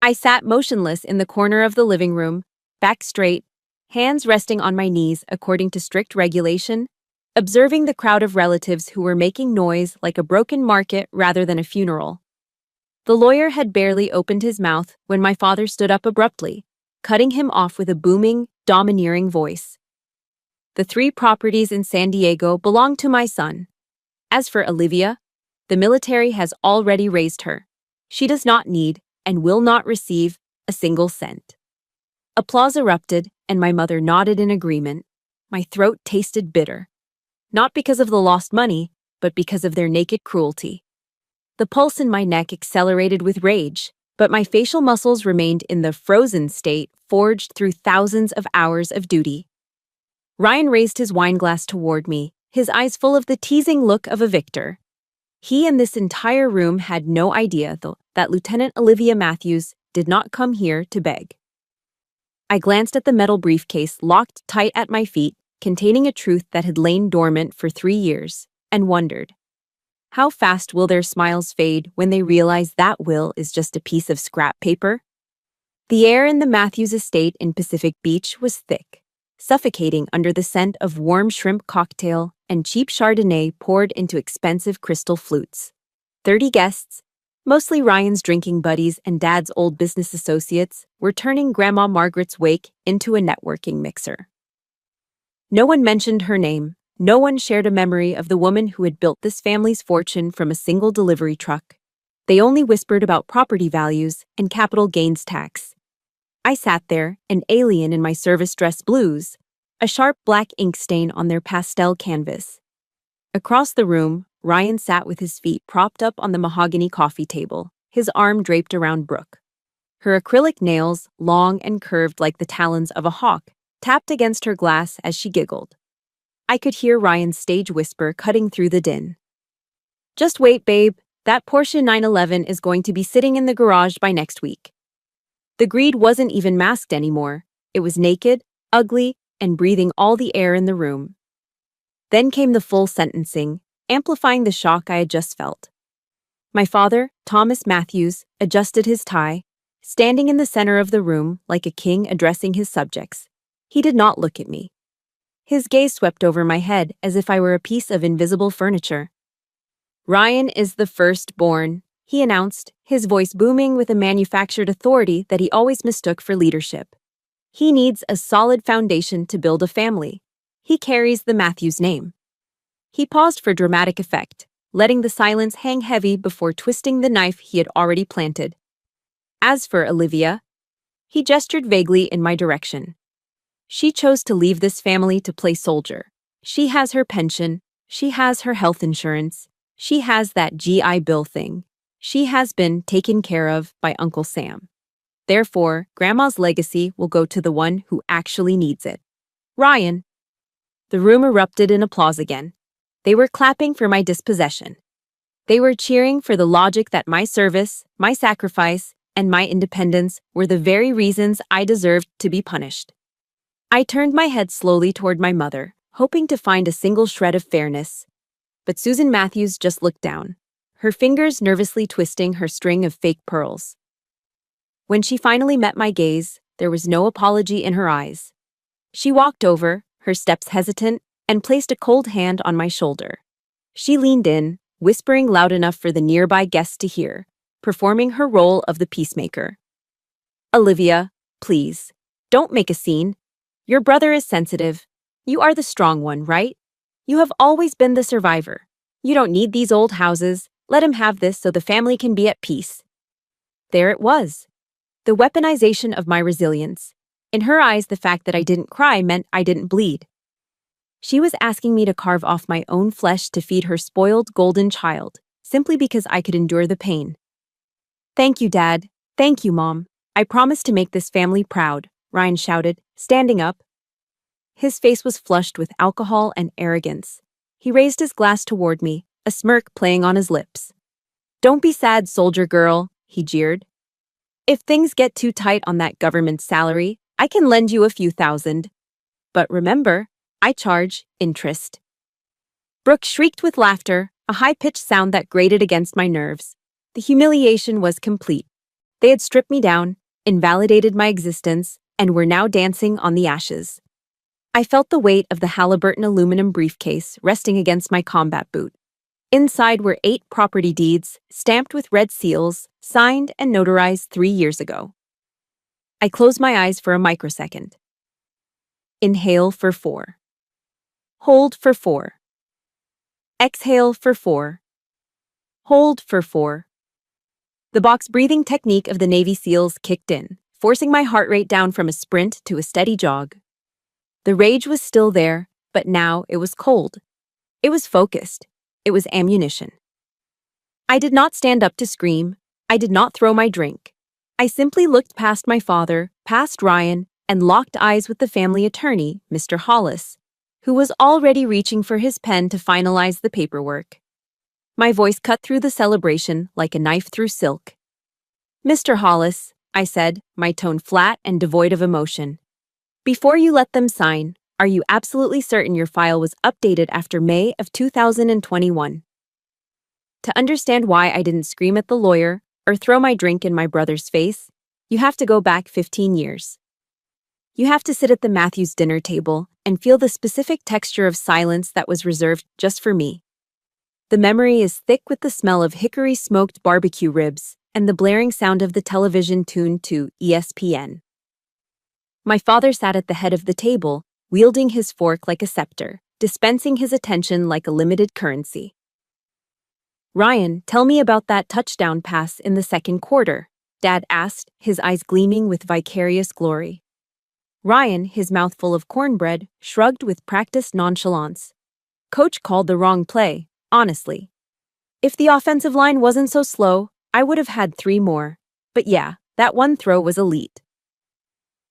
I sat motionless in the corner of the living room, back straight, hands resting on my knees according to strict regulation, observing the crowd of relatives who were making noise like a broken market rather than a funeral. The lawyer had barely opened his mouth when my father stood up abruptly, cutting him off with a booming, domineering voice. The 3 properties in San Diego belong to my son. As for Olivia, the military has already raised her. She does not need and will not receive a single cent. Applause erupted, and my mother nodded in agreement. My throat tasted bitter. Not because of the lost money, but because of their naked cruelty. The pulse in my neck accelerated with rage, but my facial muscles remained in the frozen state forged through thousands of hours of duty. Ryan raised his wineglass toward me, his eyes full of the teasing look of a victor. He and this entire room had no idea, though, that Lieutenant Olivia Matthews did not come here to beg. I glanced at the metal briefcase locked tight at my feet, containing a truth that had lain dormant for 3 years, and wondered, how fast will their smiles fade when they realize that will is just a piece of scrap paper? The air in the Matthews estate in Pacific Beach was thick, suffocating under the scent of warm shrimp cocktail and cheap Chardonnay poured into expensive crystal flutes. 30 guests, mostly Ryan's drinking buddies and Dad's old business associates, were turning Grandma Margaret's wake into a networking mixer. No one mentioned her name. No one shared a memory of the woman who had built this family's fortune from a single delivery truck. They only whispered about property values and capital gains tax. I sat there, an alien in my service dress blues, a sharp black ink stain on their pastel canvas. Across the room, Ryan sat with his feet propped up on the mahogany coffee table, his arm draped around Brooke. Her acrylic nails, long and curved like the talons of a hawk, tapped against her glass as she giggled. I could hear Ryan's stage whisper cutting through the din. Just wait, babe. That Porsche 911 is going to be sitting in the garage by next week. The greed wasn't even masked anymore. It was naked, ugly, and breathing all the air in the room. Then came the full sentencing, amplifying the shock I had just felt. My father, Thomas Matthews, adjusted his tie, standing in the center of the room like a king addressing his subjects. He did not look at me. His gaze swept over my head as if I were a piece of invisible furniture. Ryan is the firstborn, he announced, his voice booming with a manufactured authority that he always mistook for leadership. He needs a solid foundation to build a family. He carries the Matthews name. He paused for dramatic effect, letting the silence hang heavy before twisting the knife he had already planted. As for Olivia, he gestured vaguely in my direction. She chose to leave this family to play soldier. She has her pension. She has her health insurance. She has that GI Bill thing. She has been taken care of by Uncle Sam. Therefore, Grandma's legacy will go to the one who actually needs it. Ryan. The room erupted in applause again. They were clapping for my dispossession. They were cheering for the logic that my service, my sacrifice, and my independence were the very reasons I deserved to be punished. I turned my head slowly toward my mother, hoping to find a single shred of fairness. But Susan Matthews just looked down, her fingers nervously twisting her string of fake pearls. When she finally met my gaze, there was no apology in her eyes. She walked over, her steps hesitant, and placed a cold hand on my shoulder. She leaned in, whispering loud enough for the nearby guests to hear, performing her role of the peacemaker. Olivia, please, don't make a scene. Your brother is sensitive. You are the strong one, right? You have always been the survivor. You don't need these old houses. Let him have this so the family can be at peace. There it was. The weaponization of my resilience. In her eyes, the fact that I didn't cry meant I didn't bleed. She was asking me to carve off my own flesh to feed her spoiled golden child, simply because I could endure the pain. Thank you, Dad. Thank you, Mom. I promise to make this family proud, Ryan shouted, standing up. His face was flushed with alcohol and arrogance. He raised his glass toward me, a smirk playing on his lips. Don't be sad, soldier girl, he jeered. If things get too tight on that government salary, I can lend you a few thousand. But remember, I charge interest. Brooke shrieked with laughter, a high-pitched sound that grated against my nerves. The humiliation was complete. They had stripped me down, invalidated my existence, and were now dancing on the ashes. I felt the weight of the Halliburton aluminum briefcase resting against my combat boot. Inside were 8 property deeds, stamped with red seals, signed and notarized 3 years ago. I closed my eyes for a microsecond. Inhale for 4. Hold for 4. Exhale for 4. Hold for 4. The box breathing technique of the Navy SEALs kicked in, forcing my heart rate down from a sprint to a steady jog. The rage was still there, but now it was cold. It was focused. It was ammunition. I did not stand up to scream. I did not throw my drink. I simply looked past my father, past Ryan, and locked eyes with the family attorney, Mr. Hollis, who was already reaching for his pen to finalize the paperwork. My voice cut through the celebration like a knife through silk. "Mr. Hollis," I said, my tone flat and devoid of emotion, "before you let them sign, are you absolutely certain your file was updated after May of 2021? To understand why I didn't scream at the lawyer or throw my drink in my brother's face, you have to go back 15 years. You have to sit at the Matthews dinner table and feel the specific texture of silence that was reserved just for me. The memory is thick with the smell of hickory-smoked barbecue ribs and the blaring sound of the television tuned to ESPN. My father sat at the head of the table, wielding his fork like a scepter, dispensing his attention like a limited currency. "Ryan, tell me about that touchdown pass in the second quarter," Dad asked, his eyes gleaming with vicarious glory. Ryan, his mouth full of cornbread, shrugged with practiced nonchalance. "Coach called the wrong play, honestly. If the offensive line wasn't so slow, I would have had 3 more. But yeah, that one throw was elite."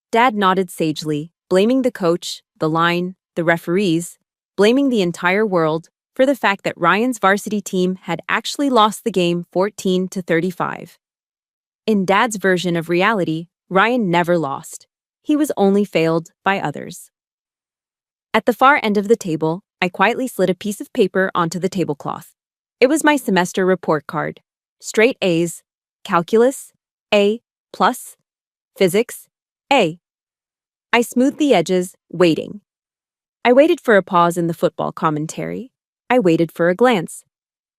Dad nodded sagely, blaming the coach, the line, the referees, blaming the entire world for the fact that Ryan's varsity team had actually lost the game 14-35. In Dad's version of reality, Ryan never lost. He was only failed by others. At the far end of the table, I quietly slid a piece of paper onto the tablecloth. It was my semester report card. Straight A's, calculus, A+, physics, A. I smoothed the edges, waiting. I waited for a pause in the football commentary. I waited for a glance.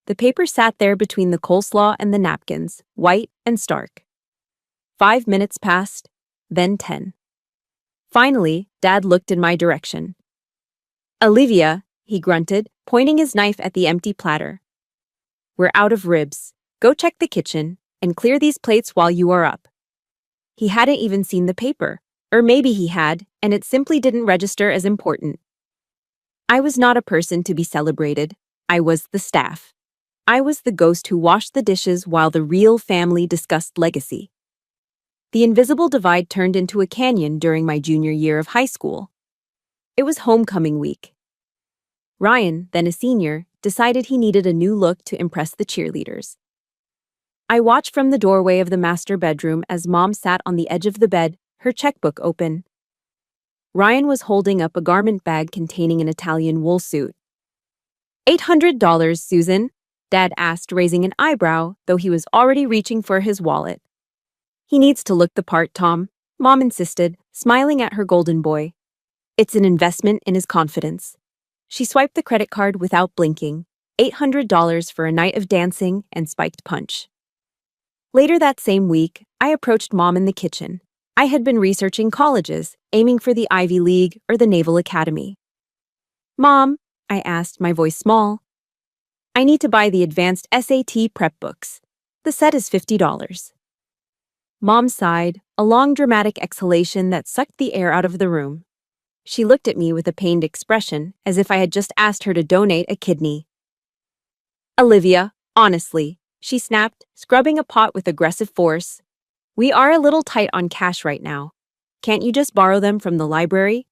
The paper sat there between the coleslaw and the napkins, white and stark. 5 minutes passed, then 10. Finally, Dad looked in my direction. "Olivia," he grunted, pointing his knife at the empty platter. "We're out of ribs. Go check the kitchen and clear these plates while you are up." He hadn't even seen the paper, or maybe he had, and it simply didn't register as important. I was not a person to be celebrated. I was the staff. I was the ghost who washed the dishes while the real family discussed legacy. The invisible divide turned into a canyon during my junior year of high school. It was homecoming week. Ryan, then a senior, decided he needed a new look to impress the cheerleaders. I watched from the doorway of the master bedroom as Mom sat on the edge of the bed, her checkbook open. Ryan was holding up a garment bag containing an Italian wool suit. $800, Susan? Dad asked, raising an eyebrow, though he was already reaching for his wallet. "He needs to look the part, Tom," Mom insisted, smiling at her golden boy. "It's an investment in his confidence." She swiped the credit card without blinking. $800 for a night of dancing and spiked punch. Later that same week, I approached Mom in the kitchen. I had been researching colleges, aiming for the Ivy League or the Naval Academy. "Mom," I asked, my voice small, "I need to buy the advanced SAT prep books. The set is $50. Mom sighed, a long dramatic exhalation that sucked the air out of the room. She looked at me with a pained expression, as if I had just asked her to donate a kidney. "Olivia, honestly," she snapped, scrubbing a pot with aggressive force. "We are a little tight on cash right now. Can't you just borrow them from the library?"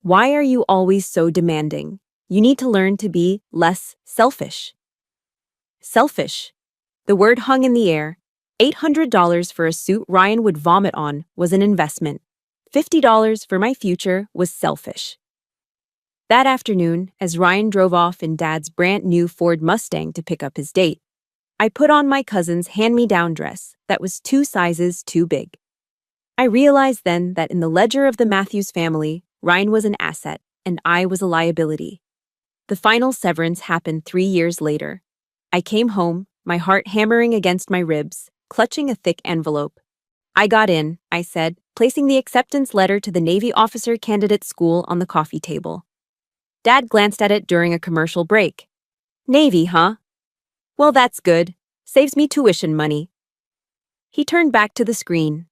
"Why are you always so demanding? You need to learn to be less selfish." Selfish. The word hung in the air. $800 for a suit Ryan would vomit on was an investment. $50 for my future was selfish. That afternoon, as Ryan drove off in Dad's brand new Ford Mustang to pick up his date, I put on my cousin's hand-me-down dress that was 2 sizes too big. I realized then that in the ledger of the Matthews family, Ryan was an asset and I was a liability. The final severance happened 3 years later. I came home, my heart hammering against my ribs, clutching a thick envelope. I got in, I said, placing the acceptance letter to the Navy officer candidate school on the coffee table. Dad glanced at it during a commercial break. Navy, huh? Well, that's good. Saves me tuition money. He turned back to the screen.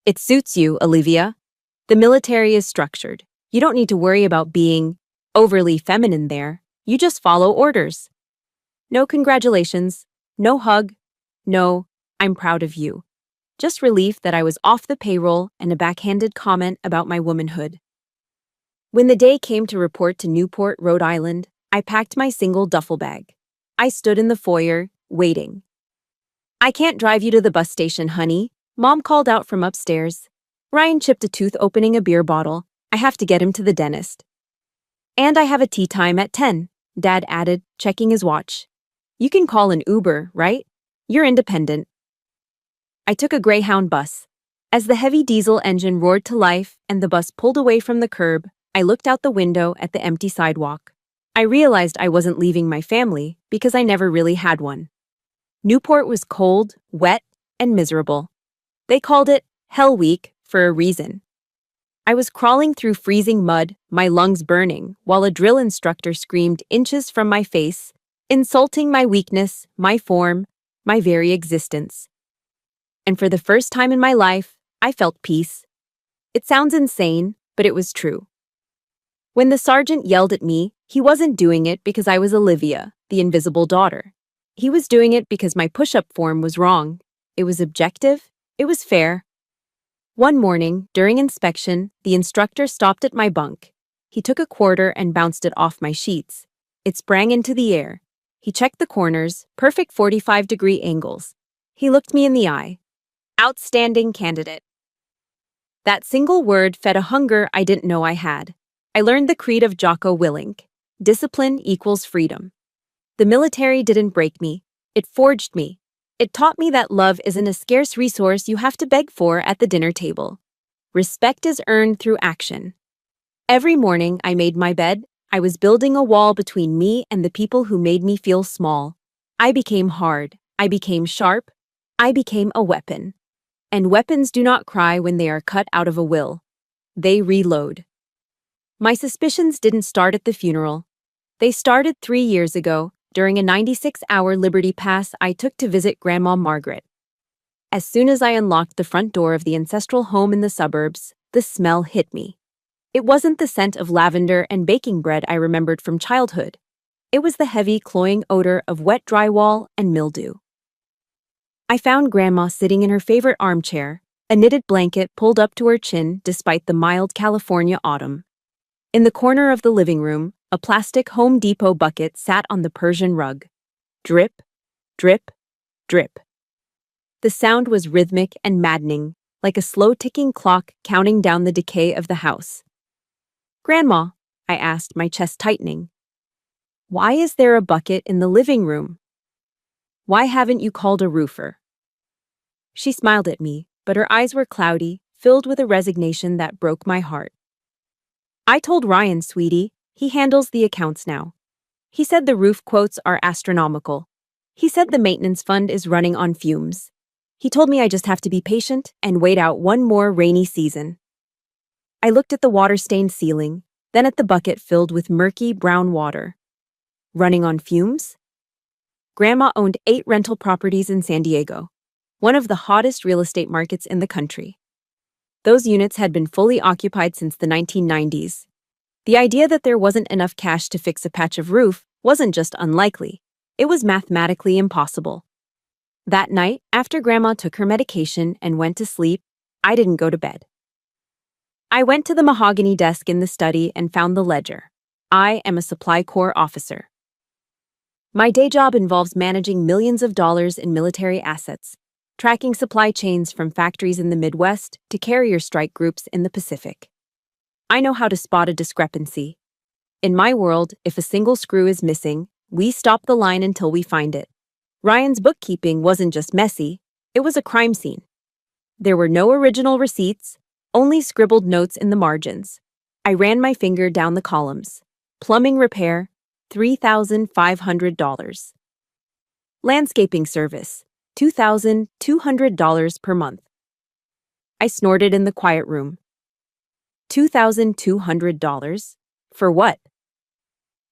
It suits you, Olivia. The military is structured. You don't need to worry about being overly feminine there. You just follow orders. No congratulations. No hug. No, I'm proud of you. Just relief that I was off the payroll and a backhanded comment about my womanhood. When the day came to report to Newport, Rhode Island, I packed my single duffel bag. I stood in the foyer, waiting. I can't drive you to the bus station, honey, Mom called out from upstairs. Ryan chipped a tooth opening a beer bottle. I have to get him to the dentist. And I have a tea time at 10, Dad added, checking his watch. You can call an Uber, right? You're independent. I took a Greyhound bus. As the heavy diesel engine roared to life and the bus pulled away from the curb, I looked out the window at the empty sidewalk. I realized I wasn't leaving my family because I never really had one. Newport was cold, wet, and miserable. They called it Hell Week for a reason. I was crawling through freezing mud, my lungs burning, while a drill instructor screamed inches from my face, insulting my weakness, my form, my very existence. And for the first time in my life, I felt peace. It sounds insane, but it was true. When the sergeant yelled at me, he wasn't doing it because I was Olivia, the invisible daughter. He was doing it because my push-up form was wrong. It was objective. It was fair. One morning, during inspection, the instructor stopped at my bunk. He took a quarter and bounced it off my sheets. It sprang into the air. He checked the corners, perfect 45-degree angles. He looked me in the eye. Outstanding candidate. That single word fed a hunger I didn't know I had. I learned the creed of Jocko Willink. Discipline equals freedom. The military didn't break me. It forged me. It taught me that love isn't a scarce resource you have to beg for at the dinner table. Respect is earned through action. Every morning I made my bed, I was building a wall between me and the people who made me feel small. I became hard. I became sharp. I became a weapon. And weapons do not cry when they are cut out of a will. They reload. My suspicions didn't start at the funeral. They started 3 years ago, during a 96-hour Liberty Pass I took to visit Grandma Margaret. As soon as I unlocked the front door of the ancestral home in the suburbs, the smell hit me. It wasn't the scent of lavender and baking bread I remembered from childhood. It was the heavy, cloying odor of wet drywall and mildew. I found Grandma sitting in her favorite armchair, a knitted blanket pulled up to her chin despite the mild California autumn. In the corner of the living room, a plastic Home Depot bucket sat on the Persian rug. Drip, drip, drip. The sound was rhythmic and maddening, like a slow-ticking clock counting down the decay of the house. Grandma, I asked, my chest tightening, why is there a bucket in the living room? Why haven't you called a roofer? She smiled at me, but her eyes were cloudy, filled with a resignation that broke my heart. I told Ryan, sweetie. He handles the accounts now. He said the roof quotes are astronomical. He said the maintenance fund is running on fumes. He told me I just have to be patient and wait out one more rainy season. I looked at the water-stained ceiling, then at the bucket filled with murky brown water. Running on fumes? Grandma owned 8 rental properties in San Diego, one of the hottest real estate markets in the country. Those units had been fully occupied since the 1990s. The idea that there wasn't enough cash to fix a patch of roof wasn't just unlikely, it was mathematically impossible. That night, after Grandma took her medication and went to sleep, I didn't go to bed. I went to the mahogany desk in the study and found the ledger. I am a Supply Corps officer. My day job involves managing millions of dollars in military assets, tracking supply chains from factories in the Midwest to carrier strike groups in the Pacific. I know how to spot a discrepancy. In my world, if a single screw is missing, we stop the line until we find it. Ryan's bookkeeping wasn't just messy, it was a crime scene. There were no original receipts, only scribbled notes in the margins. I ran my finger down the columns. Plumbing repair, $3,500. Landscaping service, $2,200 per month. I snorted in the quiet room. $2,200? For what?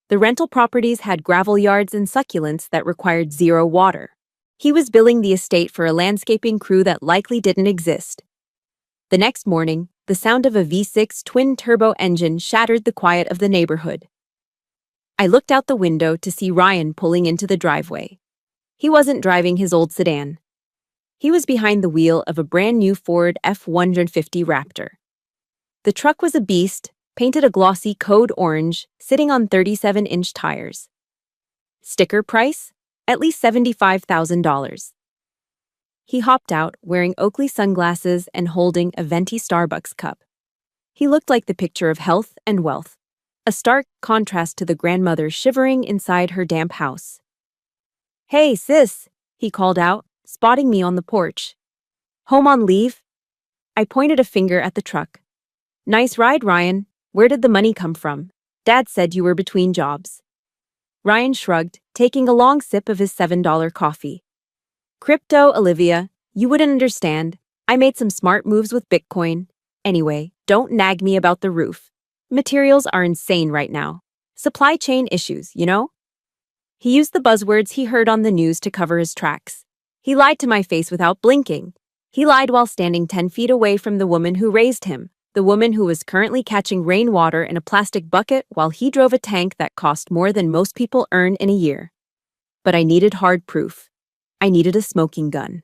The rental properties had gravel yards and succulents that required zero water. He was billing the estate for a landscaping crew that likely didn't exist. The next morning, the sound of a V6 twin-turbo engine shattered the quiet of the neighborhood. I looked out the window to see Ryan pulling into the driveway. He wasn't driving his old sedan. He was behind the wheel of a brand-new Ford F-150 Raptor. The truck was a beast, painted a glossy code orange, sitting on 37-inch tires. Sticker price? At least $75,000. He hopped out, wearing Oakley sunglasses and holding a venti Starbucks cup. He looked like the picture of health and wealth, a stark contrast to the grandmother shivering inside her damp house. "Hey, sis," he called out, spotting me on the porch. "Home on leave?" I pointed a finger at the truck. "Nice ride, Ryan. Where did the money come from? Dad said you were between jobs." Ryan shrugged, taking a long sip of his $7 coffee. "Crypto, Olivia. You wouldn't understand. I made some smart moves with Bitcoin. Anyway, don't nag me about the roof. Materials are insane right now. Supply chain issues, you know?" He used the buzzwords he heard on the news to cover his tracks. He lied to my face without blinking. He lied while standing 10 feet away from the woman who raised him, the woman who was currently catching rainwater in a plastic bucket while he drove a tank that cost more than most people earn in a year. But I needed hard proof. I needed a smoking gun.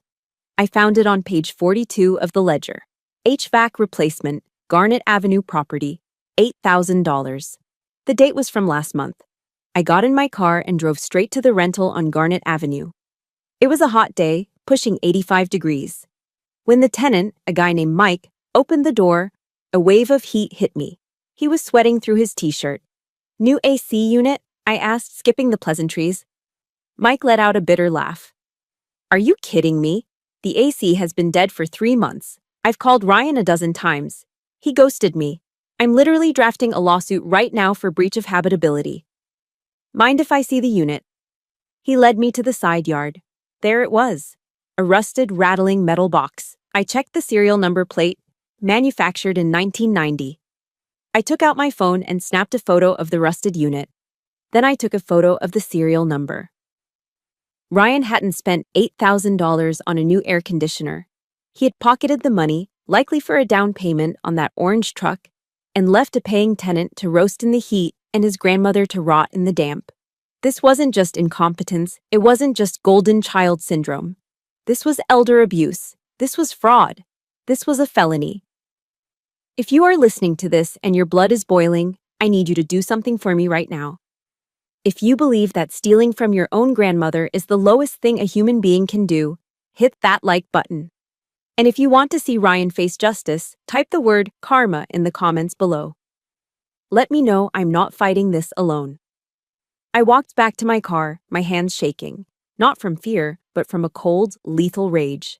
I found it on page 42 of the ledger. HVAC replacement, Garnet Avenue property, $8,000. The date was from last month. I got in my car and drove straight to the rental on Garnet Avenue. It was a hot day, pushing 85 degrees. When the tenant, a guy named Mike, opened the door, a wave of heat hit me. He was sweating through his t-shirt. "New AC unit?" I asked, skipping the pleasantries. Mike let out a bitter laugh. "Are you kidding me? The AC has been dead for 3 months. I've called Ryan a dozen times. He ghosted me. I'm literally drafting a lawsuit right now for breach of habitability." "Mind if I see the unit?" He led me to the side yard. There it was, a rusted, rattling metal box. I checked the serial number plate, manufactured in 1990. I took out my phone and snapped a photo of the rusted unit. Then I took a photo of the serial number. Ryan hadn't spent $8,000 on a new air conditioner. He had pocketed the money, likely for a down payment on that orange truck, and left a paying tenant to roast in the heat and his grandmother to rot in the damp. This wasn't just incompetence, it wasn't just golden child syndrome. This was elder abuse. This was fraud. This was a felony. If you are listening to this and your blood is boiling, I need you to do something for me right now. If you believe that stealing from your own grandmother is the lowest thing a human being can do, hit that like button. And if you want to see Ryan face justice, type the word karma in the comments below. Let me know I'm not fighting this alone. I walked back to my car, my hands shaking, not from fear, but from a cold, lethal rage.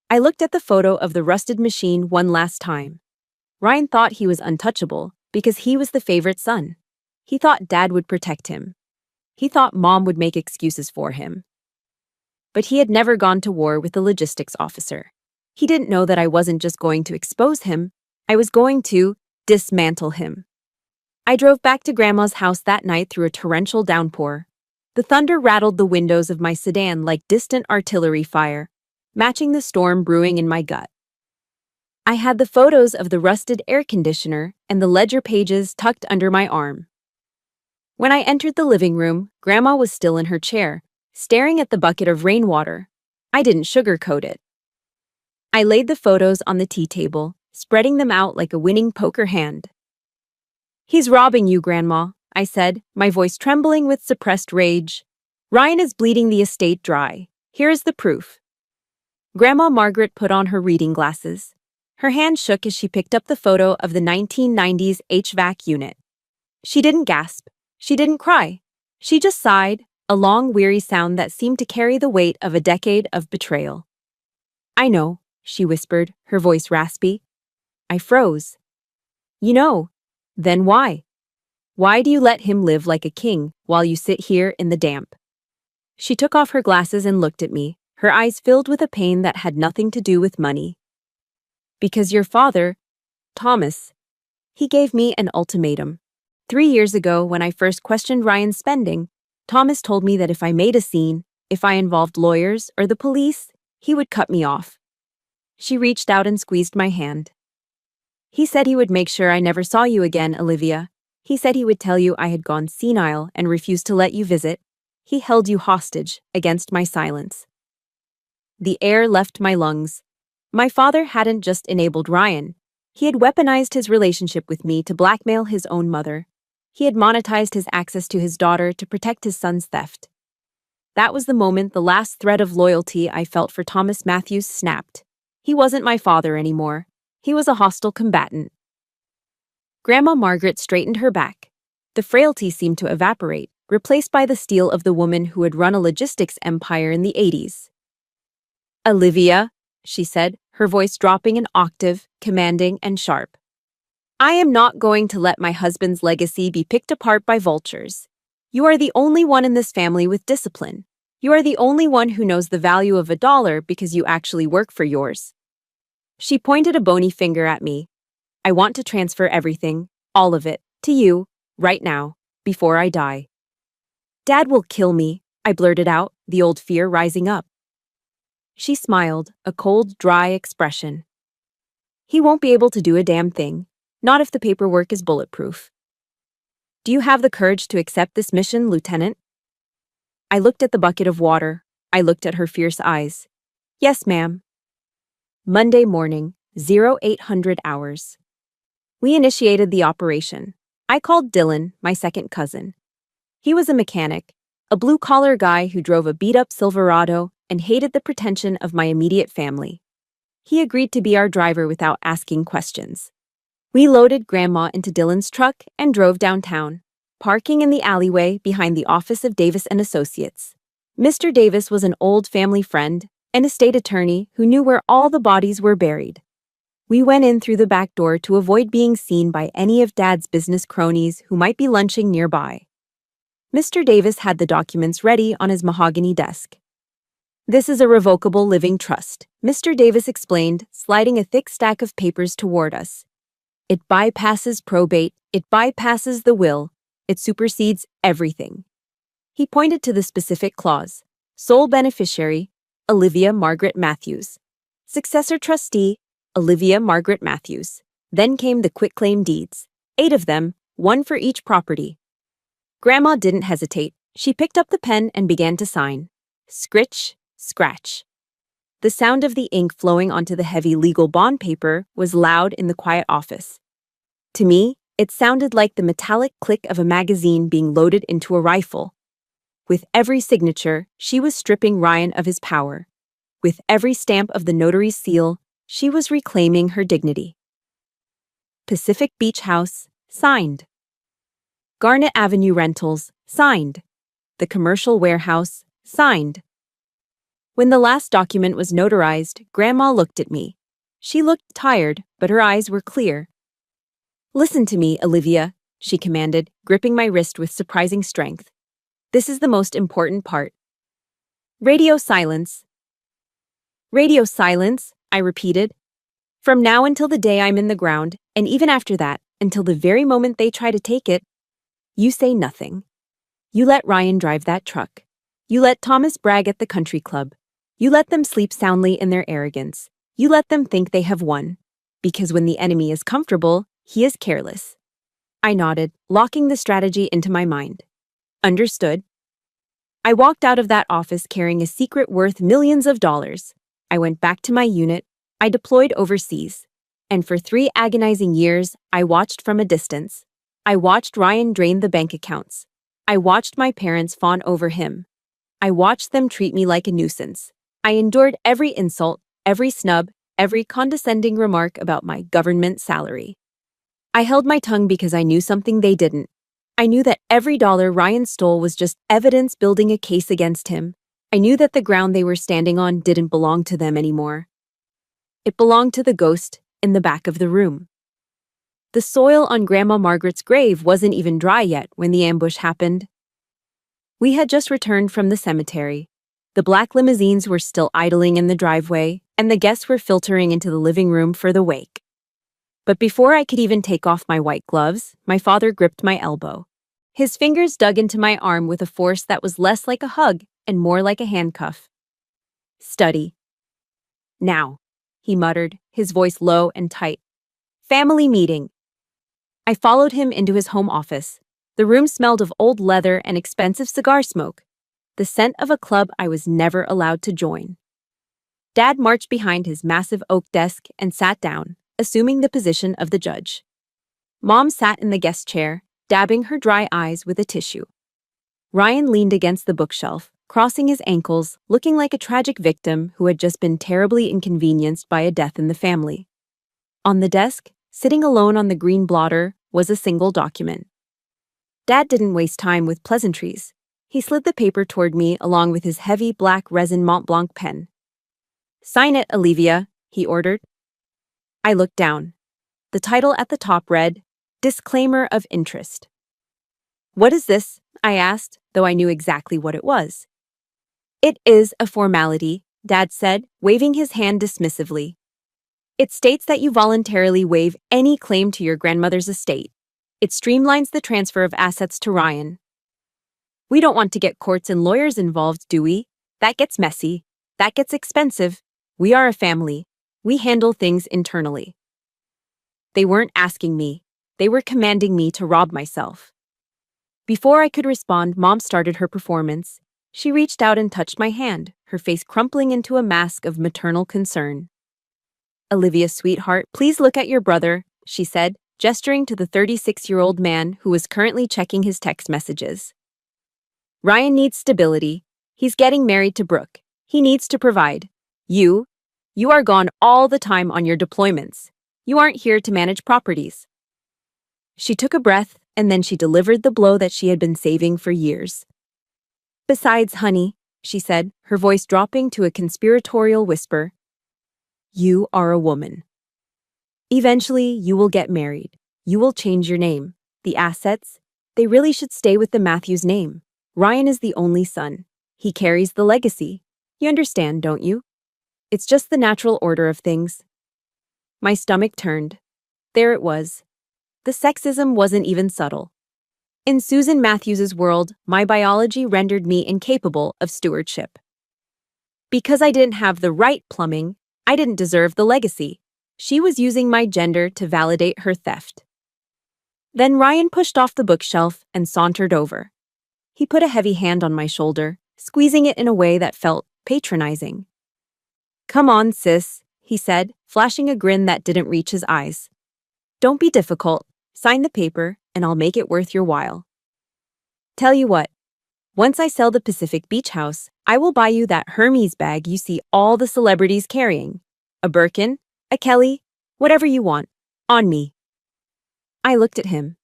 I looked at the photo of the rusted machine one last time. Ryan thought he was untouchable because he was the favorite son. He thought Dad would protect him. He thought Mom would make excuses for him. But he had never gone to war with a logistics officer. He didn't know that I wasn't just going to expose him, I was going to dismantle him. I drove back to Grandma's house that night through a torrential downpour. The thunder rattled the windows of my sedan like distant artillery fire, matching the storm brewing in my gut. I had the photos of the rusted air conditioner and the ledger pages tucked under my arm. When I entered the living room, Grandma was still in her chair, staring at the bucket of rainwater. I didn't sugarcoat it. I laid the photos on the tea table, spreading them out like a winning poker hand. "He's robbing you, Grandma," I said, my voice trembling with suppressed rage. "Ryan is bleeding the estate dry. Here is the proof." Grandma Margaret put on her reading glasses. Her hand shook as she picked up the photo of the 1990s HVAC unit. She didn't gasp. She didn't cry. She just sighed, a long, weary sound that seemed to carry the weight of a decade of betrayal. "I know," she whispered, her voice raspy. I froze. "You know. Then why? Why do you let him live like a king while you sit here in the damp?" She took off her glasses and looked at me, her eyes filled with a pain that had nothing to do with money. "Because your father, Thomas, he gave me an ultimatum. 3 years ago, when I first questioned Ryan's spending, Thomas told me that if I made a scene, if I involved lawyers or the police, he would cut me off." She reached out and squeezed my hand. "He said he would make sure I never saw you again, Olivia. He said he would tell you I had gone senile and refused to let you visit. He held you hostage against my silence." The air left my lungs. My father hadn't just enabled Ryan. He had weaponized his relationship with me to blackmail his own mother. He had monetized his access to his daughter to protect his son's theft. That was the moment the last thread of loyalty I felt for Thomas Matthews snapped. He wasn't my father anymore. He was a hostile combatant. Grandma Margaret straightened her back. The frailty seemed to evaporate, replaced by the steel of the woman who had run a logistics empire in the 80s. "Olivia," she said, her voice dropping an octave, commanding and sharp. "I am not going to let my husband's legacy be picked apart by vultures. You are the only one in this family with discipline. You are the only one who knows the value of $1 because you actually work for yours." She pointed a bony finger at me. "I want to transfer everything, all of it, to you, right now, before I die." "Dad will kill me," I blurted out, the old fear rising up. She smiled, a cold, dry expression. "He won't be able to do a damn thing, not if the paperwork is bulletproof." "Do you have the courage to accept this mission, Lieutenant?" I looked at the bucket of water. I looked at her fierce eyes. "Yes, ma'am." Monday morning, 0800 hours. We initiated the operation. I called Dylan, my second cousin. He was a mechanic, a blue-collar guy who drove a beat-up Silverado and hated the pretension of my immediate family. He agreed to be our driver without asking questions. We loaded Grandma into Dylan's truck and drove downtown, parking in the alleyway behind the office of Davis & Associates. Mr. Davis was an old family friend, an estate attorney who knew where all the bodies were buried. We went in through the back door to avoid being seen by any of Dad's business cronies who might be lunching nearby. Mr. Davis had the documents ready on his mahogany desk. "This is a revocable living trust," Mr. Davis explained, sliding a thick stack of papers toward us. "It bypasses probate, it bypasses the will, it supersedes everything." He pointed to the specific clause. Sole beneficiary, Olivia Margaret Matthews. Successor trustee, Olivia Margaret Matthews. Then came the quitclaim deeds. 8 of them, 1 for each property. Grandma didn't hesitate. She picked up the pen and began to sign. Scritch, scratch. The sound of the ink flowing onto the heavy legal bond paper was loud in the quiet office. To me, it sounded like the metallic click of a magazine being loaded into a rifle. With every signature, she was stripping Ryan of his power. With every stamp of the notary's seal, she was reclaiming her dignity. Pacific Beach House, signed. Garnet Avenue Rentals, signed. The Commercial Warehouse, signed. When the last document was notarized, Grandma looked at me. She looked tired, but her eyes were clear. "Listen to me, Olivia," she commanded, gripping my wrist with surprising strength. "This is the most important part." Radio silence. "Radio silence," I repeated. "From now until the day I'm in the ground, and even after that, until the very moment they try to take it, you say nothing. You let Ryan drive that truck. You let Thomas brag at the country club. You let them sleep soundly in their arrogance. You let them think they have won. Because when the enemy is comfortable, he is careless." I nodded, locking the strategy into my mind. "Understood." I walked out of that office carrying a secret worth millions of dollars. I went back to my unit. I deployed overseas. And for 3 agonizing years, I watched from a distance. I watched Ryan drain the bank accounts. I watched my parents fawn over him. I watched them treat me like a nuisance. I endured every insult, every snub, every condescending remark about my government salary. I held my tongue because I knew something they didn't. I knew that every dollar Ryan stole was just evidence building a case against him. I knew that the ground they were standing on didn't belong to them anymore. It belonged to the ghost in the back of the room. The soil on Grandma Margaret's grave wasn't even dry yet when the ambush happened. We had just returned from the cemetery. The black limousines were still idling in the driveway, and the guests were filtering into the living room for the wake. But before I could even take off my white gloves, my father gripped my elbow. His fingers dug into my arm with a force that was less like a hug and more like a handcuff. "Study. Now," he muttered, his voice low and tight. "Family meeting." I followed him into his home office. The room smelled of old leather and expensive cigar smoke, the scent of a club I was never allowed to join. Dad marched behind his massive oak desk and sat down, assuming the position of the judge. Mom sat in the guest chair, dabbing her dry eyes with a tissue. Ryan leaned against the bookshelf, crossing his ankles, looking like a tragic victim who had just been terribly inconvenienced by a death in the family. On the desk, sitting alone on the green blotter, was a single document. Dad didn't waste time with pleasantries. He slid the paper toward me along with his heavy black resin Mont Blanc pen. "Sign it, Olivia," he ordered. I looked down. The title at the top read, "Disclaimer of Interest." "What is this?" I asked, though I knew exactly what it was. "It is a formality," Dad said, waving his hand dismissively. "It states that you voluntarily waive any claim to your grandmother's estate. It streamlines the transfer of assets to Ryan." "We don't want to get courts and lawyers involved, do we? That gets messy. That gets expensive. We are a family. We handle things internally." They weren't asking me. They were commanding me to rob myself. Before I could respond, Mom started her performance. She reached out and touched my hand, her face crumpling into a mask of maternal concern. "Olivia, sweetheart, please look at your brother," she said, gesturing to the 36-year-old man who was currently checking his text messages. "Ryan needs stability. He's getting married to Brooke. He needs to provide. You are gone all the time on your deployments. You aren't here to manage properties." She took a breath, and then she delivered the blow that she had been saving for years. "Besides, honey," she said, her voice dropping to a conspiratorial whisper, "you are a woman. Eventually, you will get married. You will change your name. The assets, they really should stay with the Matthews name. Ryan is the only son. He carries the legacy. You understand, don't you? It's just the natural order of things." My stomach turned. There it was. The sexism wasn't even subtle. In Susan Matthews's world, my biology rendered me incapable of stewardship. Because I didn't have the right plumbing, I didn't deserve the legacy. She was using my gender to validate her theft. Then Ryan pushed off the bookshelf and sauntered over. He put a heavy hand on my shoulder, squeezing it in a way that felt patronizing. "Come on, sis," he said, flashing a grin that didn't reach his eyes. "Don't be difficult. Sign the paper, and I'll make it worth your while. Tell you what, once I sell the Pacific Beach house, I will buy you that Hermes bag you see all the celebrities carrying. A Birkin, a Kelly, whatever you want. On me." I looked at him.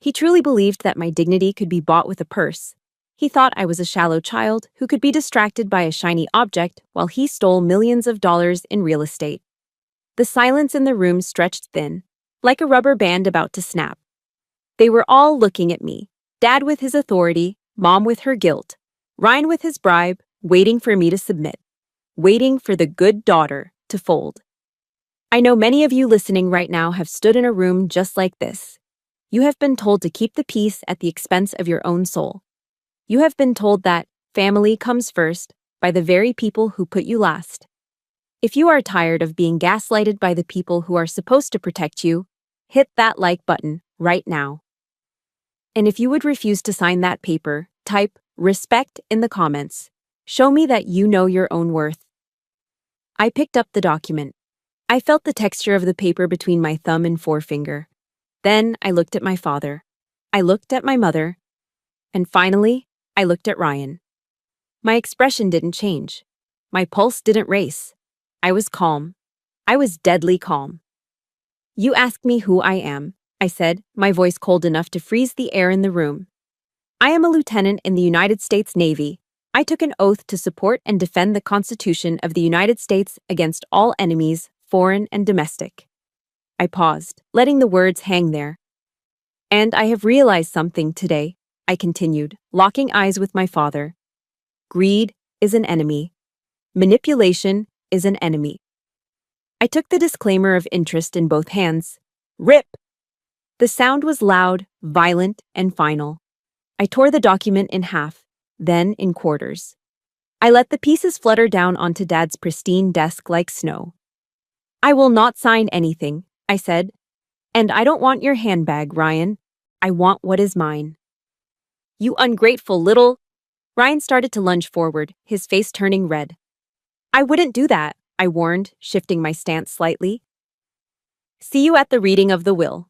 He truly believed that my dignity could be bought with a purse. He thought I was a shallow child who could be distracted by a shiny object while he stole millions of dollars in real estate. The silence in the room stretched thin, like a rubber band about to snap. They were all looking at me, Dad with his authority, Mom with her guilt, Ryan with his bribe, waiting for me to submit, waiting for the good daughter to fold. I know many of you listening right now have stood in a room just like this. You have been told to keep the peace at the expense of your own soul. You have been told that family comes first by the very people who put you last. If you are tired of being gaslighted by the people who are supposed to protect you, hit that like button right now. And if you would refuse to sign that paper, type "respect" in the comments. Show me that you know your own worth. I picked up the document. I felt the texture of the paper between my thumb and forefinger. Then I looked at my father. I looked at my mother. And finally, I looked at Ryan. My expression didn't change. My pulse didn't race. I was calm. I was deadly calm. "You ask me who I am. I said, my voice cold enough to freeze the air in the room. I am a lieutenant in the United States Navy. I took an oath to support and defend the Constitution of the United States against all enemies, foreign and domestic. I paused, letting the words hang there. And I have realized something today, I continued, locking eyes with my father. Greed is an enemy. Manipulation is an enemy. I took the disclaimer of interest in both hands. Rip! The sound was loud, violent, and final. I tore the document in half, then in quarters. I let the pieces flutter down onto Dad's pristine desk like snow. I will not sign anything, I said. And I don't want your handbag, Ryan. I want what is mine. You ungrateful little... Ryan started to lunge forward, his face turning red. I wouldn't do that, I warned, shifting my stance slightly. See you at the reading of the will.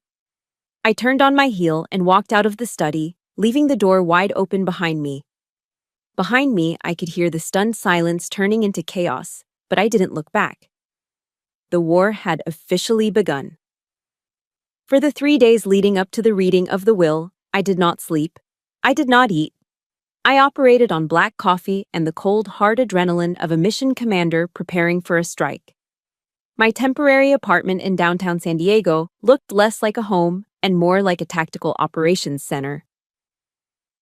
I turned on my heel and walked out of the study, leaving the door wide open behind me. Behind me, I could hear the stunned silence turning into chaos, but I didn't look back. The war had officially begun. For the 3 days leading up to the reading of the will, I did not sleep. I did not eat. I operated on black coffee and the cold, hard adrenaline of a mission commander preparing for a strike. My temporary apartment in downtown San Diego looked less like a home and more like a tactical operations center.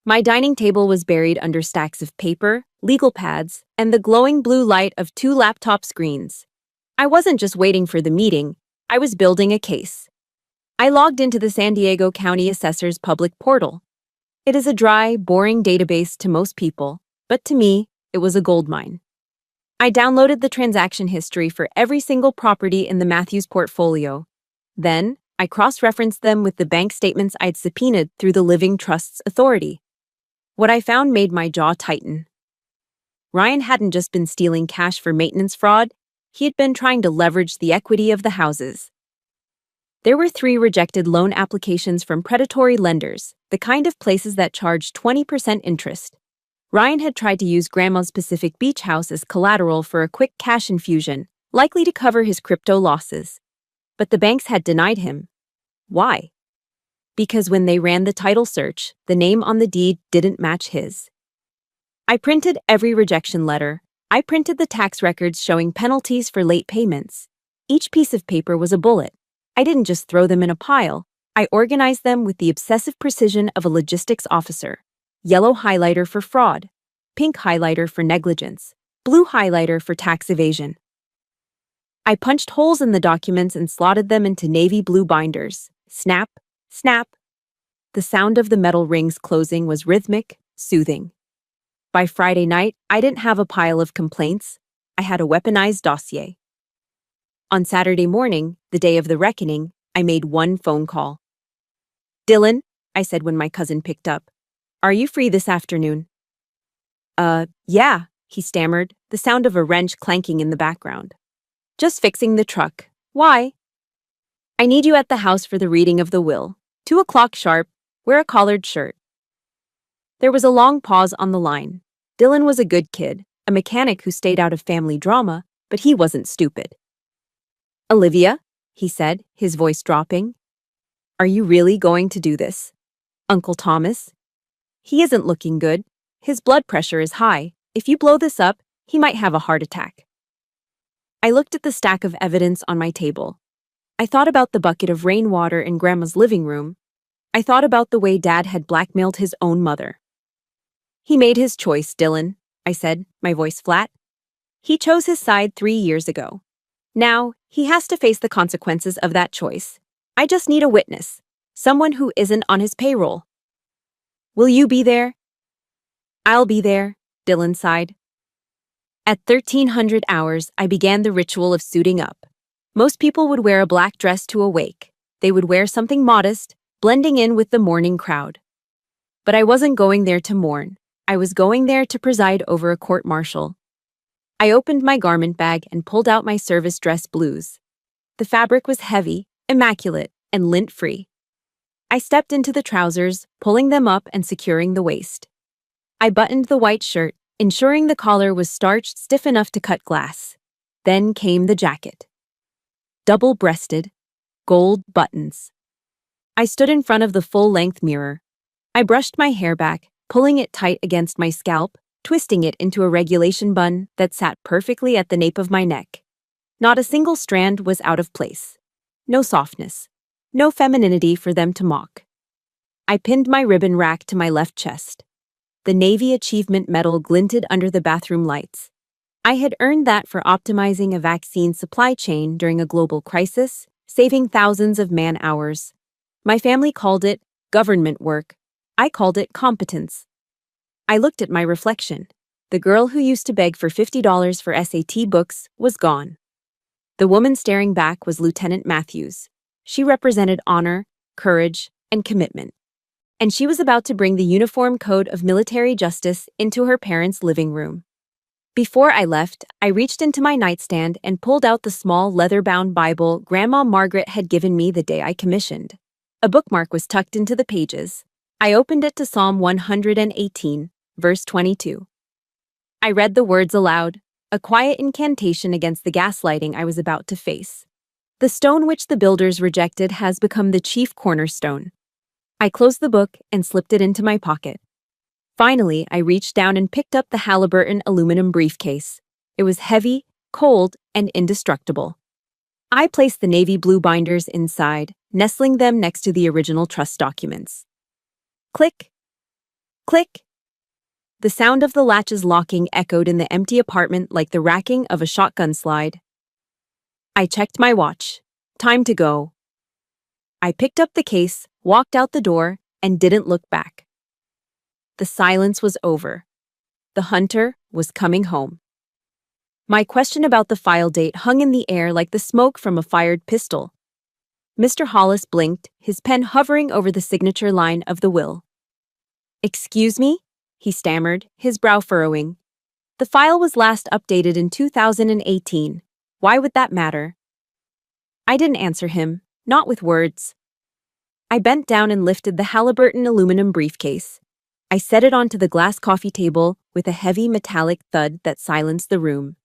My dining table was buried under stacks of paper, legal pads, and the glowing blue light of 2 laptop screens. I wasn't just waiting for the meeting, I was building a case. I logged into the San Diego County Assessor's public portal. It is a dry, boring database to most people, but to me, it was a goldmine. I downloaded the transaction history for every single property in the Matthews portfolio. Then, I cross-referenced them with the bank statements I'd subpoenaed through the Living Trust's authority. What I found made my jaw tighten. Ryan hadn't just been stealing cash for maintenance fraud, he had been trying to leverage the equity of the houses. There were 3 rejected loan applications from predatory lenders, the kind of places that charged 20% interest. Ryan had tried to use Grandma's Pacific Beach house as collateral for a quick cash infusion, likely to cover his crypto losses. But the banks had denied him. Why? Because when they ran the title search, the name on the deed didn't match his. I printed every rejection letter. I printed the tax records showing penalties for late payments. Each piece of paper was a bullet. I didn't just throw them in a pile. I organized them with the obsessive precision of a logistics officer. Yellow highlighter for fraud, pink highlighter for negligence, blue highlighter for tax evasion. I punched holes in the documents and slotted them into navy blue binders. Snap, snap. The sound of the metal rings closing was rhythmic, soothing. By Friday night, I didn't have a pile of complaints. I had a weaponized dossier. On Saturday morning, the day of the reckoning, I made one phone call. Dylan, I said when my cousin picked up. Are you free this afternoon? Yeah, he stammered, the sound of a wrench clanking in the background. Just fixing the truck. Why? I need you at the house for the reading of the will. 2 o'clock sharp. Wear a collared shirt. There was a long pause on the line. Dylan was a good kid, a mechanic who stayed out of family drama, but he wasn't stupid. Olivia, he said, his voice dropping. Are you really going to do this? Uncle Thomas? He isn't looking good. His blood pressure is high. If you blow this up, he might have a heart attack. I looked at the stack of evidence on my table. I thought about the bucket of rainwater in Grandma's living room. I thought about the way Dad had blackmailed his own mother. He made his choice, Dylan, I said, my voice flat. He chose his side 3 years ago. Now, he has to face the consequences of that choice. I just need a witness, someone who isn't on his payroll. Will you be there? I'll be there, Dylan sighed. At 1300 hours, I began the ritual of suiting up. Most people would wear a black dress to a wake. They would wear something modest, blending in with the mourning crowd. But I wasn't going there to mourn. I was going there to preside over a court-martial. I opened my garment bag and pulled out my service dress blues. The fabric was heavy, immaculate, and lint-free. I stepped into the trousers, pulling them up and securing the waist. I buttoned the white shirt, ensuring the collar was starched stiff enough to cut glass. Then came the jacket. Double-breasted, gold buttons. I stood in front of the full-length mirror. I brushed my hair back, pulling it tight against my scalp, twisting it into a regulation bun that sat perfectly at the nape of my neck. Not a single strand was out of place. No softness. No femininity for them to mock. I pinned my ribbon rack to my left chest. The Navy Achievement Medal glinted under the bathroom lights. I had earned that for optimizing a vaccine supply chain during a global crisis, saving thousands of man-hours. My family called it government work. I called it competence. I looked at my reflection. The girl who used to beg for $50 for SAT books was gone. The woman staring back was Lieutenant Matthews. She represented honor, courage, and commitment. And she was about to bring the Uniform Code of Military Justice into her parents' living room. Before I left, I reached into my nightstand and pulled out the small leather-bound Bible Grandma Margaret had given me the day I commissioned. A bookmark was tucked into the pages. I opened it to Psalm 118, verse 22. I read the words aloud, a quiet incantation against the gaslighting I was about to face. The stone which the builders rejected has become the chief cornerstone. I closed the book and slipped it into my pocket. Finally, I reached down and picked up the Halliburton aluminum briefcase. It was heavy, cold, and indestructible. I placed the navy blue binders inside, nestling them next to the original trust documents. Click! Click! The sound of the latches locking echoed in the empty apartment like the racking of a shotgun slide. I checked my watch. Time to go. I picked up the case, walked out the door, and didn't look back. The silence was over. The hunter was coming home. My question about the file date hung in the air like the smoke from a fired pistol. Mr. Hollis blinked, his pen hovering over the signature line of the will. "Excuse me?" he stammered, his brow furrowing. "The file was last updated in 2018. Why would that matter?" I didn't answer him, not with words. I bent down and lifted the Halliburton aluminum briefcase. I set it onto the glass coffee table with a heavy metallic thud that silenced the room.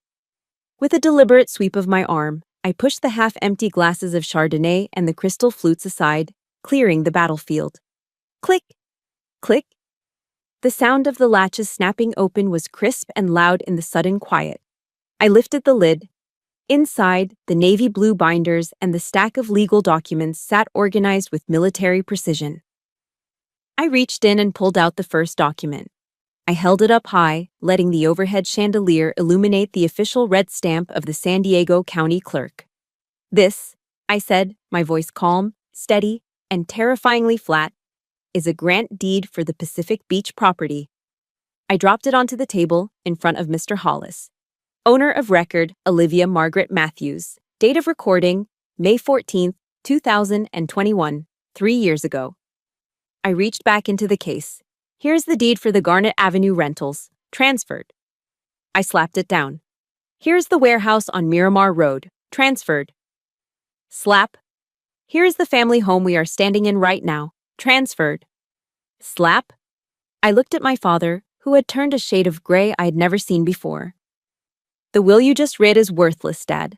With a deliberate sweep of my arm, I pushed the half-empty glasses of Chardonnay and the crystal flutes aside, clearing the battlefield. Click! Click! The sound of the latches snapping open was crisp and loud in the sudden quiet. I lifted the lid. Inside, the navy blue binders and the stack of legal documents sat organized with military precision. I reached in and pulled out the first document. I held it up high, letting the overhead chandelier illuminate the official red stamp of the San Diego County Clerk. "This," I said, my voice calm, steady, and terrifyingly flat, "is a grant deed for the Pacific Beach property." I dropped it onto the table in front of Mr. Hollis. Owner of record, Olivia Margaret Matthews. Date of recording, May 14, 2021, 3 years ago. I reached back into the case. "Here's the deed for the Garnet Avenue rentals. Transferred." I slapped it down. "Here's the warehouse on Miramar Road. Transferred." Slap. "Here's the family home we are standing in right now. Transferred." Slap. I looked at my father, who had turned a shade of gray I had never seen before. "The will you just read is worthless, Dad.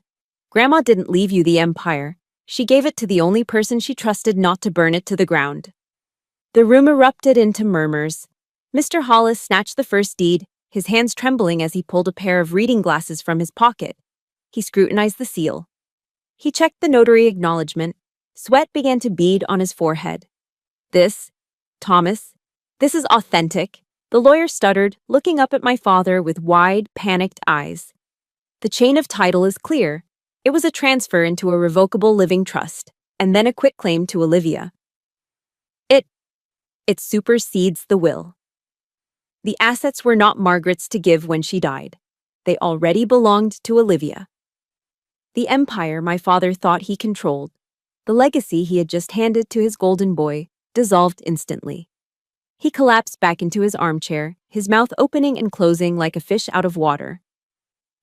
Grandma didn't leave you the empire. She gave it to the only person she trusted not to burn it to the ground." The room erupted into murmurs. Mr. Hollis snatched the first deed, his hands trembling as he pulled a pair of reading glasses from his pocket. He scrutinized the seal. He checked the notary acknowledgement. Sweat began to bead on his forehead. "This, Thomas, this is authentic," the lawyer stuttered, looking up at my father with wide, panicked eyes. "The chain of title is clear. It was a transfer into a revocable living trust, and then a quitclaim to Olivia. It supersedes the will. The assets were not Margaret's to give when she died. They already belonged to Olivia. The empire my father thought he controlled, the legacy he had just handed to his golden boy, dissolved instantly. He collapsed back into his armchair, his mouth opening and closing like a fish out of water.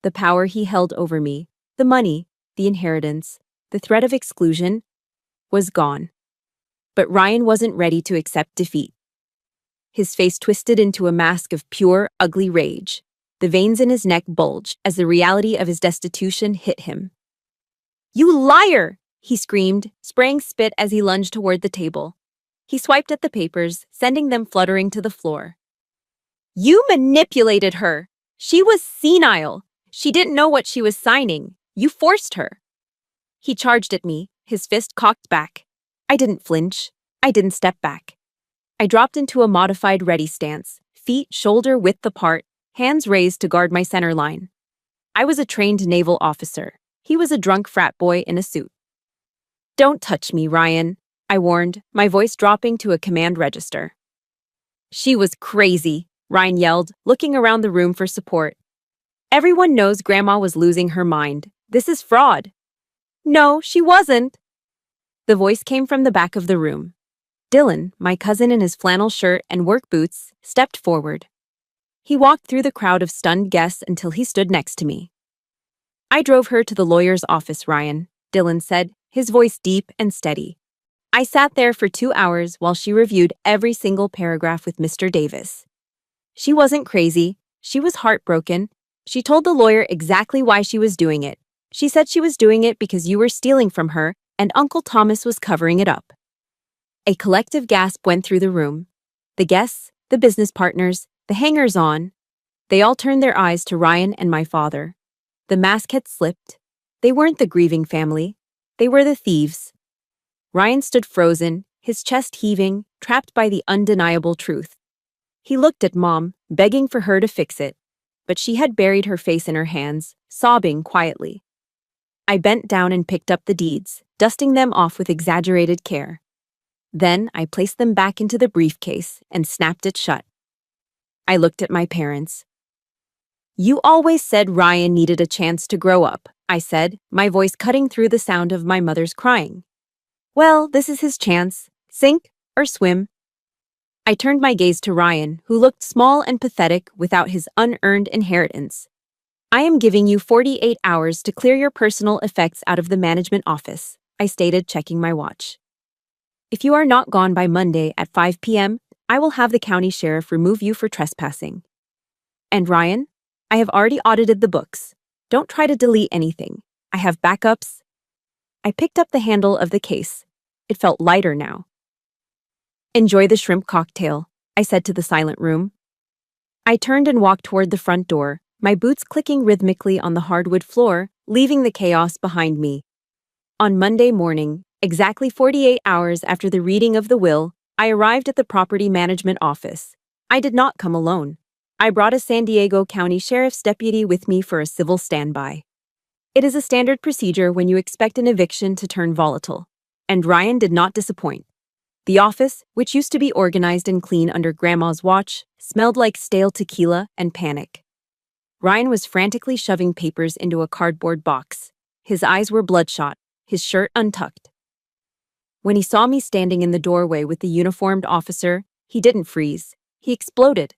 The power he held over me, the money, the inheritance, the threat of exclusion, was gone. But Ryan wasn't ready to accept defeat. His face twisted into a mask of pure, ugly rage. The veins in his neck bulged as the reality of his destitution hit him. "You liar!" he screamed, spraying spit as he lunged toward the table. He swiped at the papers, sending them fluttering to the floor. You manipulated her! She was senile! She didn't know what she was signing. You forced her! He charged at me, his fist cocked back. I didn't flinch. I didn't step back. I dropped into a modified ready stance, feet shoulder-width apart, hands raised to guard my center line. I was a trained naval officer. He was a drunk frat boy in a suit. Don't touch me, Ryan, I warned, my voice dropping to a command register. She was crazy, Ryan yelled, looking around the room for support. Everyone knows Grandma was losing her mind. This is fraud. No, she wasn't. The voice came from the back of the room. Dylan, my cousin in his flannel shirt and work boots, stepped forward. He walked through the crowd of stunned guests until he stood next to me. I drove her to the lawyer's office, Ryan, Dylan said, his voice deep and steady. I sat there for 2 hours while she reviewed every single paragraph with Mr. Davis. She wasn't crazy. She was heartbroken. She told the lawyer exactly why she was doing it. She said she was doing it because you were stealing from her and Uncle Thomas was covering it up. A collective gasp went through the room. The guests, the business partners, the hangers-on. They all turned their eyes to Ryan and my father. The mask had slipped. They weren't the grieving family. They were the thieves. Ryan stood frozen, his chest heaving, trapped by the undeniable truth. He looked at Mom, begging for her to fix it, but she had buried her face in her hands, sobbing quietly. I bent down and picked up the deeds, dusting them off with exaggerated care. Then I placed them back into the briefcase and snapped it shut. I looked at my parents. You always said Ryan needed a chance to grow up, I said, my voice cutting through the sound of my mother's crying. Well, this is his chance. Sink or swim. I turned my gaze to Ryan, who looked small and pathetic without his unearned inheritance. I am giving you 48 hours to clear your personal effects out of the management office, I stated, checking my watch. If you are not gone by Monday at 5 p.m., I will have the county sheriff remove you for trespassing. And Ryan, I have already audited the books. Don't try to delete anything. I have backups. I picked up the handle of the case. It felt lighter now. Enjoy the shrimp cocktail, I said to the silent room. I turned and walked toward the front door, my boots clicking rhythmically on the hardwood floor, leaving the chaos behind me. On Monday morning, exactly 48 hours after the reading of the will, I arrived at the property management office. I did not come alone. I brought a San Diego County Sheriff's deputy with me for a civil standby. It is a standard procedure when you expect an eviction to turn volatile. And Ryan did not disappoint. The office, which used to be organized and clean under Grandma's watch, smelled like stale tequila and panic. Ryan was frantically shoving papers into a cardboard box. His eyes were bloodshot, his shirt untucked. When he saw me standing in the doorway with the uniformed officer, he didn't freeze. He exploded.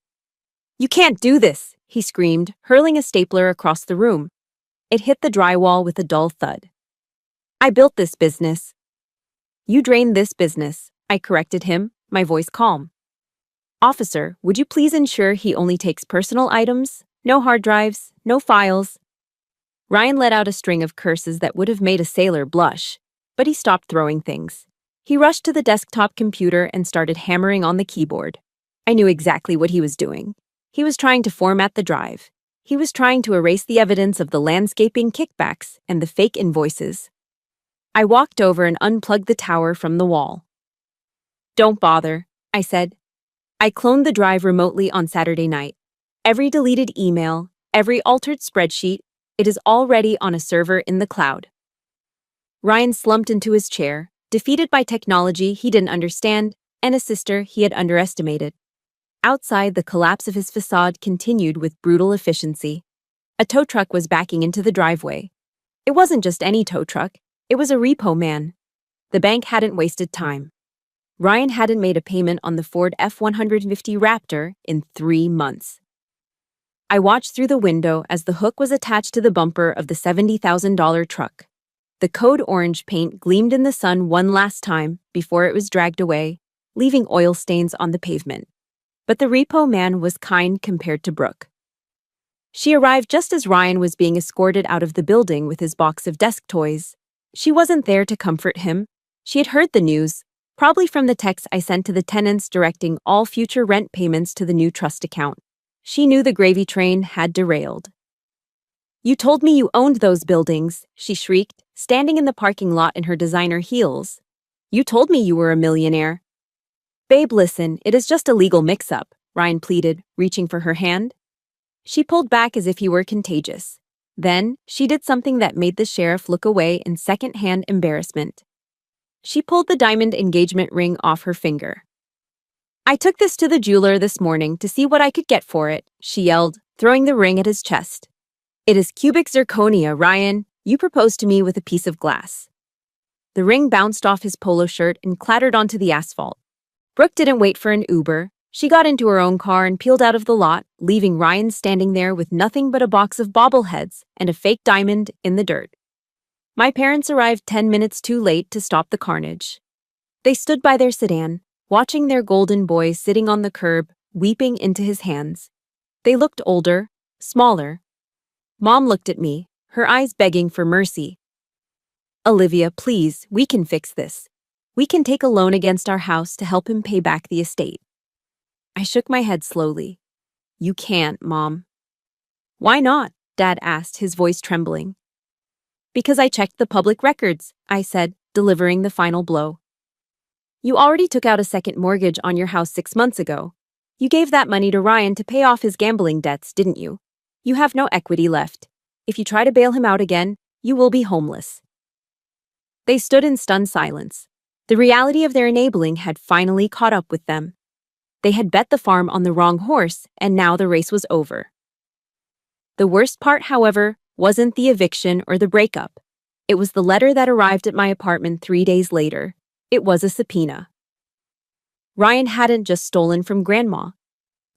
You can't do this, he screamed, hurling a stapler across the room. It hit the drywall with a dull thud. I built this business. You drained this business, I corrected him, my voice calm. Officer, would you please ensure he only takes personal items? No hard drives, no files. Ryan let out a string of curses that would have made a sailor blush, but he stopped throwing things. He rushed to the desktop computer and started hammering on the keyboard. I knew exactly what he was doing. He was trying to format the drive. He was trying to erase the evidence of the landscaping kickbacks and the fake invoices. I walked over and unplugged the tower from the wall. Don't bother, I said. I cloned the drive remotely on Saturday night. Every deleted email, every altered spreadsheet, it is already on a server in the cloud. Ryan slumped into his chair, defeated by technology he didn't understand and a sister he had underestimated. Outside, the collapse of his facade continued with brutal efficiency. A tow truck was backing into the driveway. It wasn't just any tow truck. It was a repo man. The bank hadn't wasted time. Ryan hadn't made a payment on the Ford F-150 Raptor in 3 months. I watched through the window as the hook was attached to the bumper of the $70,000 truck. The code orange paint gleamed in the sun one last time before it was dragged away, leaving oil stains on the pavement. But the repo man was kind compared to Brooke. She arrived just as Ryan was being escorted out of the building with his box of desk toys. She wasn't there to comfort him. She had heard the news, probably from the text I sent to the tenants directing all future rent payments to the new trust account. She knew the gravy train had derailed. "You told me you owned those buildings," she shrieked, standing in the parking lot in her designer heels. "You told me you were a millionaire." "Babe, listen, it is just a legal mix-up," Ryan pleaded, reaching for her hand. She pulled back as if he were contagious. Then, she did something that made the sheriff look away in second-hand embarrassment. She pulled the diamond engagement ring off her finger. "I took this to the jeweler this morning to see what I could get for it," she yelled, throwing the ring at his chest. "It is cubic zirconia, Ryan. You proposed to me with a piece of glass." The ring bounced off his polo shirt and clattered onto the asphalt. Brooke didn't wait for an Uber. She got into her own car and peeled out of the lot, leaving Ryan standing there with nothing but a box of bobbleheads and a fake diamond in the dirt. My parents arrived 10 minutes too late to stop the carnage. They stood by their sedan, watching their golden boy sitting on the curb, weeping into his hands. They looked older, smaller. Mom looked at me, her eyes begging for mercy. "Olivia, please, we can fix this. We can take a loan against our house to help him pay back the estate." I shook my head slowly. "You can't, Mom." "Why not?" Dad asked, his voice trembling. "Because I checked the public records," I said, delivering the final blow. "You already took out a second mortgage on your house 6 months ago. You gave that money to Ryan to pay off his gambling debts, didn't you? You have no equity left. If you try to bail him out again, you will be homeless." They stood in stunned silence. The reality of their enabling had finally caught up with them. They had bet the farm on the wrong horse, and now the race was over. The worst part, however, wasn't the eviction or the breakup. It was the letter that arrived at my apartment 3 days later. It was a subpoena. Ryan hadn't just stolen from Grandma.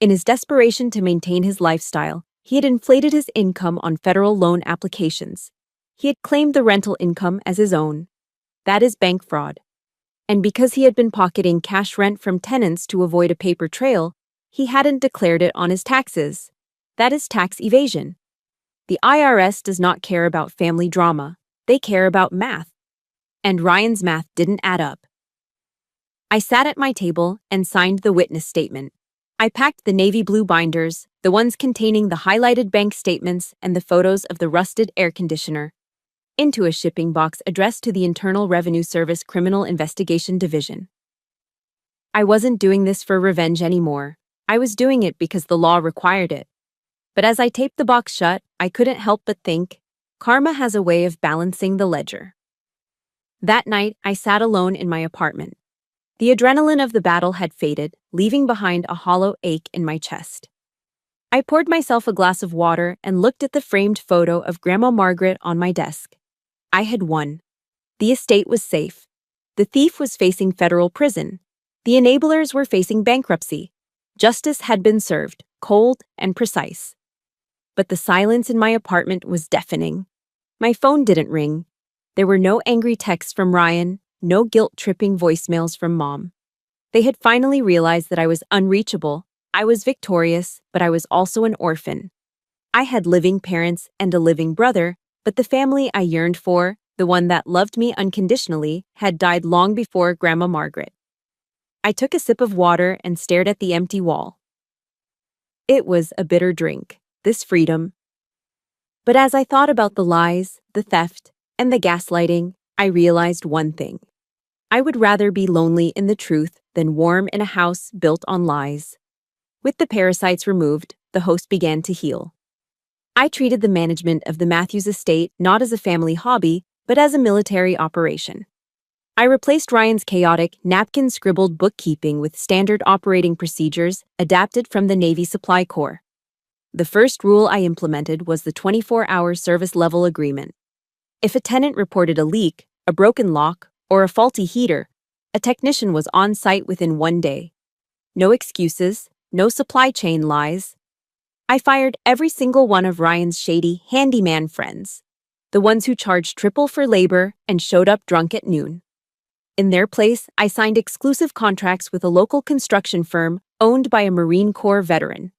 In his desperation to maintain his lifestyle, he had inflated his income on federal loan applications. He had claimed the rental income as his own. That is bank fraud. And because he had been pocketing cash rent from tenants to avoid a paper trail, he hadn't declared it on his taxes. That is tax evasion. The IRS does not care about family drama. They care about math. And Ryan's math didn't add up. I sat at my table and signed the witness statement. I packed the navy blue binders, the ones containing the highlighted bank statements and the photos of the rusted air conditioner, into a shipping box addressed to the Internal Revenue Service Criminal Investigation Division. I wasn't doing this for revenge anymore. I was doing it because the law required it. But as I taped the box shut, I couldn't help but think, karma has a way of balancing the ledger. That night, I sat alone in my apartment. The adrenaline of the battle had faded, leaving behind a hollow ache in my chest. I poured myself a glass of water and looked at the framed photo of Grandma Margaret on my desk. I had won. The estate was safe. The thief was facing federal prison. The enablers were facing bankruptcy. Justice had been served, cold and precise. But the silence in my apartment was deafening. My phone didn't ring. There were no angry texts from Ryan, no guilt-tripping voicemails from Mom. They had finally realized that I was unreachable. I was victorious, but I was also an orphan. I had living parents and a living brother, but the family I yearned for, the one that loved me unconditionally, had died long before Grandma Margaret. I took a sip of water and stared at the empty wall. It was a bitter drink, this freedom. But as I thought about the lies, the theft, and the gaslighting, I realized one thing. I would rather be lonely in the truth than warm in a house built on lies. With the parasites removed, the host began to heal. I treated the management of the Matthews estate not as a family hobby, but as a military operation. I replaced Ryan's chaotic, napkin-scribbled bookkeeping with standard operating procedures adapted from the Navy Supply Corps. The first rule I implemented was the 24-hour service level agreement. If a tenant reported a leak, a broken lock, or a faulty heater, a technician was on site within 1 day. No excuses, no supply chain lies. I fired every single one of Ryan's shady handyman friends, the ones who charged triple for labor and showed up drunk at noon. In their place, I signed exclusive contracts with a local construction firm owned by a Marine Corps veteran.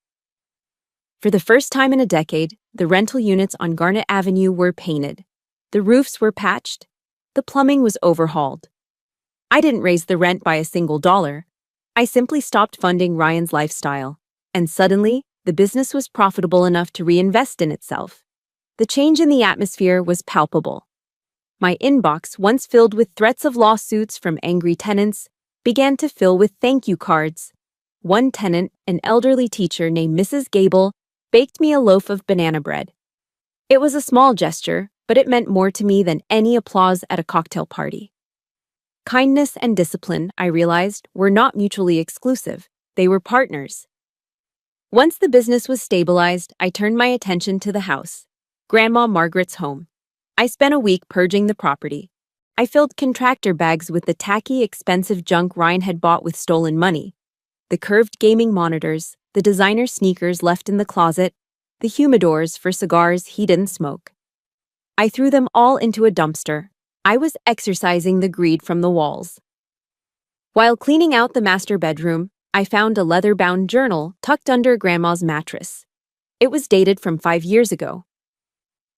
For the first time in a decade, the rental units on Garnet Avenue were painted. The roofs were patched. The plumbing was overhauled. I didn't raise the rent by a single dollar. I simply stopped funding Ryan's lifestyle. And suddenly, the business was profitable enough to reinvest in itself. The change in the atmosphere was palpable. My inbox, once filled with threats of lawsuits from angry tenants, began to fill with thank you cards. One tenant, an elderly teacher named Mrs. Gable, baked me a loaf of banana bread. It was a small gesture, but it meant more to me than any applause at a cocktail party. Kindness and discipline, I realized, were not mutually exclusive. They were partners. Once the business was stabilized, I turned my attention to the house, Grandma Margaret's home. I spent a week purging the property. I filled contractor bags with the tacky, expensive junk Ryan had bought with stolen money. The curved gaming monitors, the designer sneakers left in the closet, the humidors for cigars he didn't smoke. I threw them all into a dumpster. I was exorcising the greed from the walls. While cleaning out the master bedroom, I found a leather-bound journal tucked under Grandma's mattress. It was dated from 5 years ago.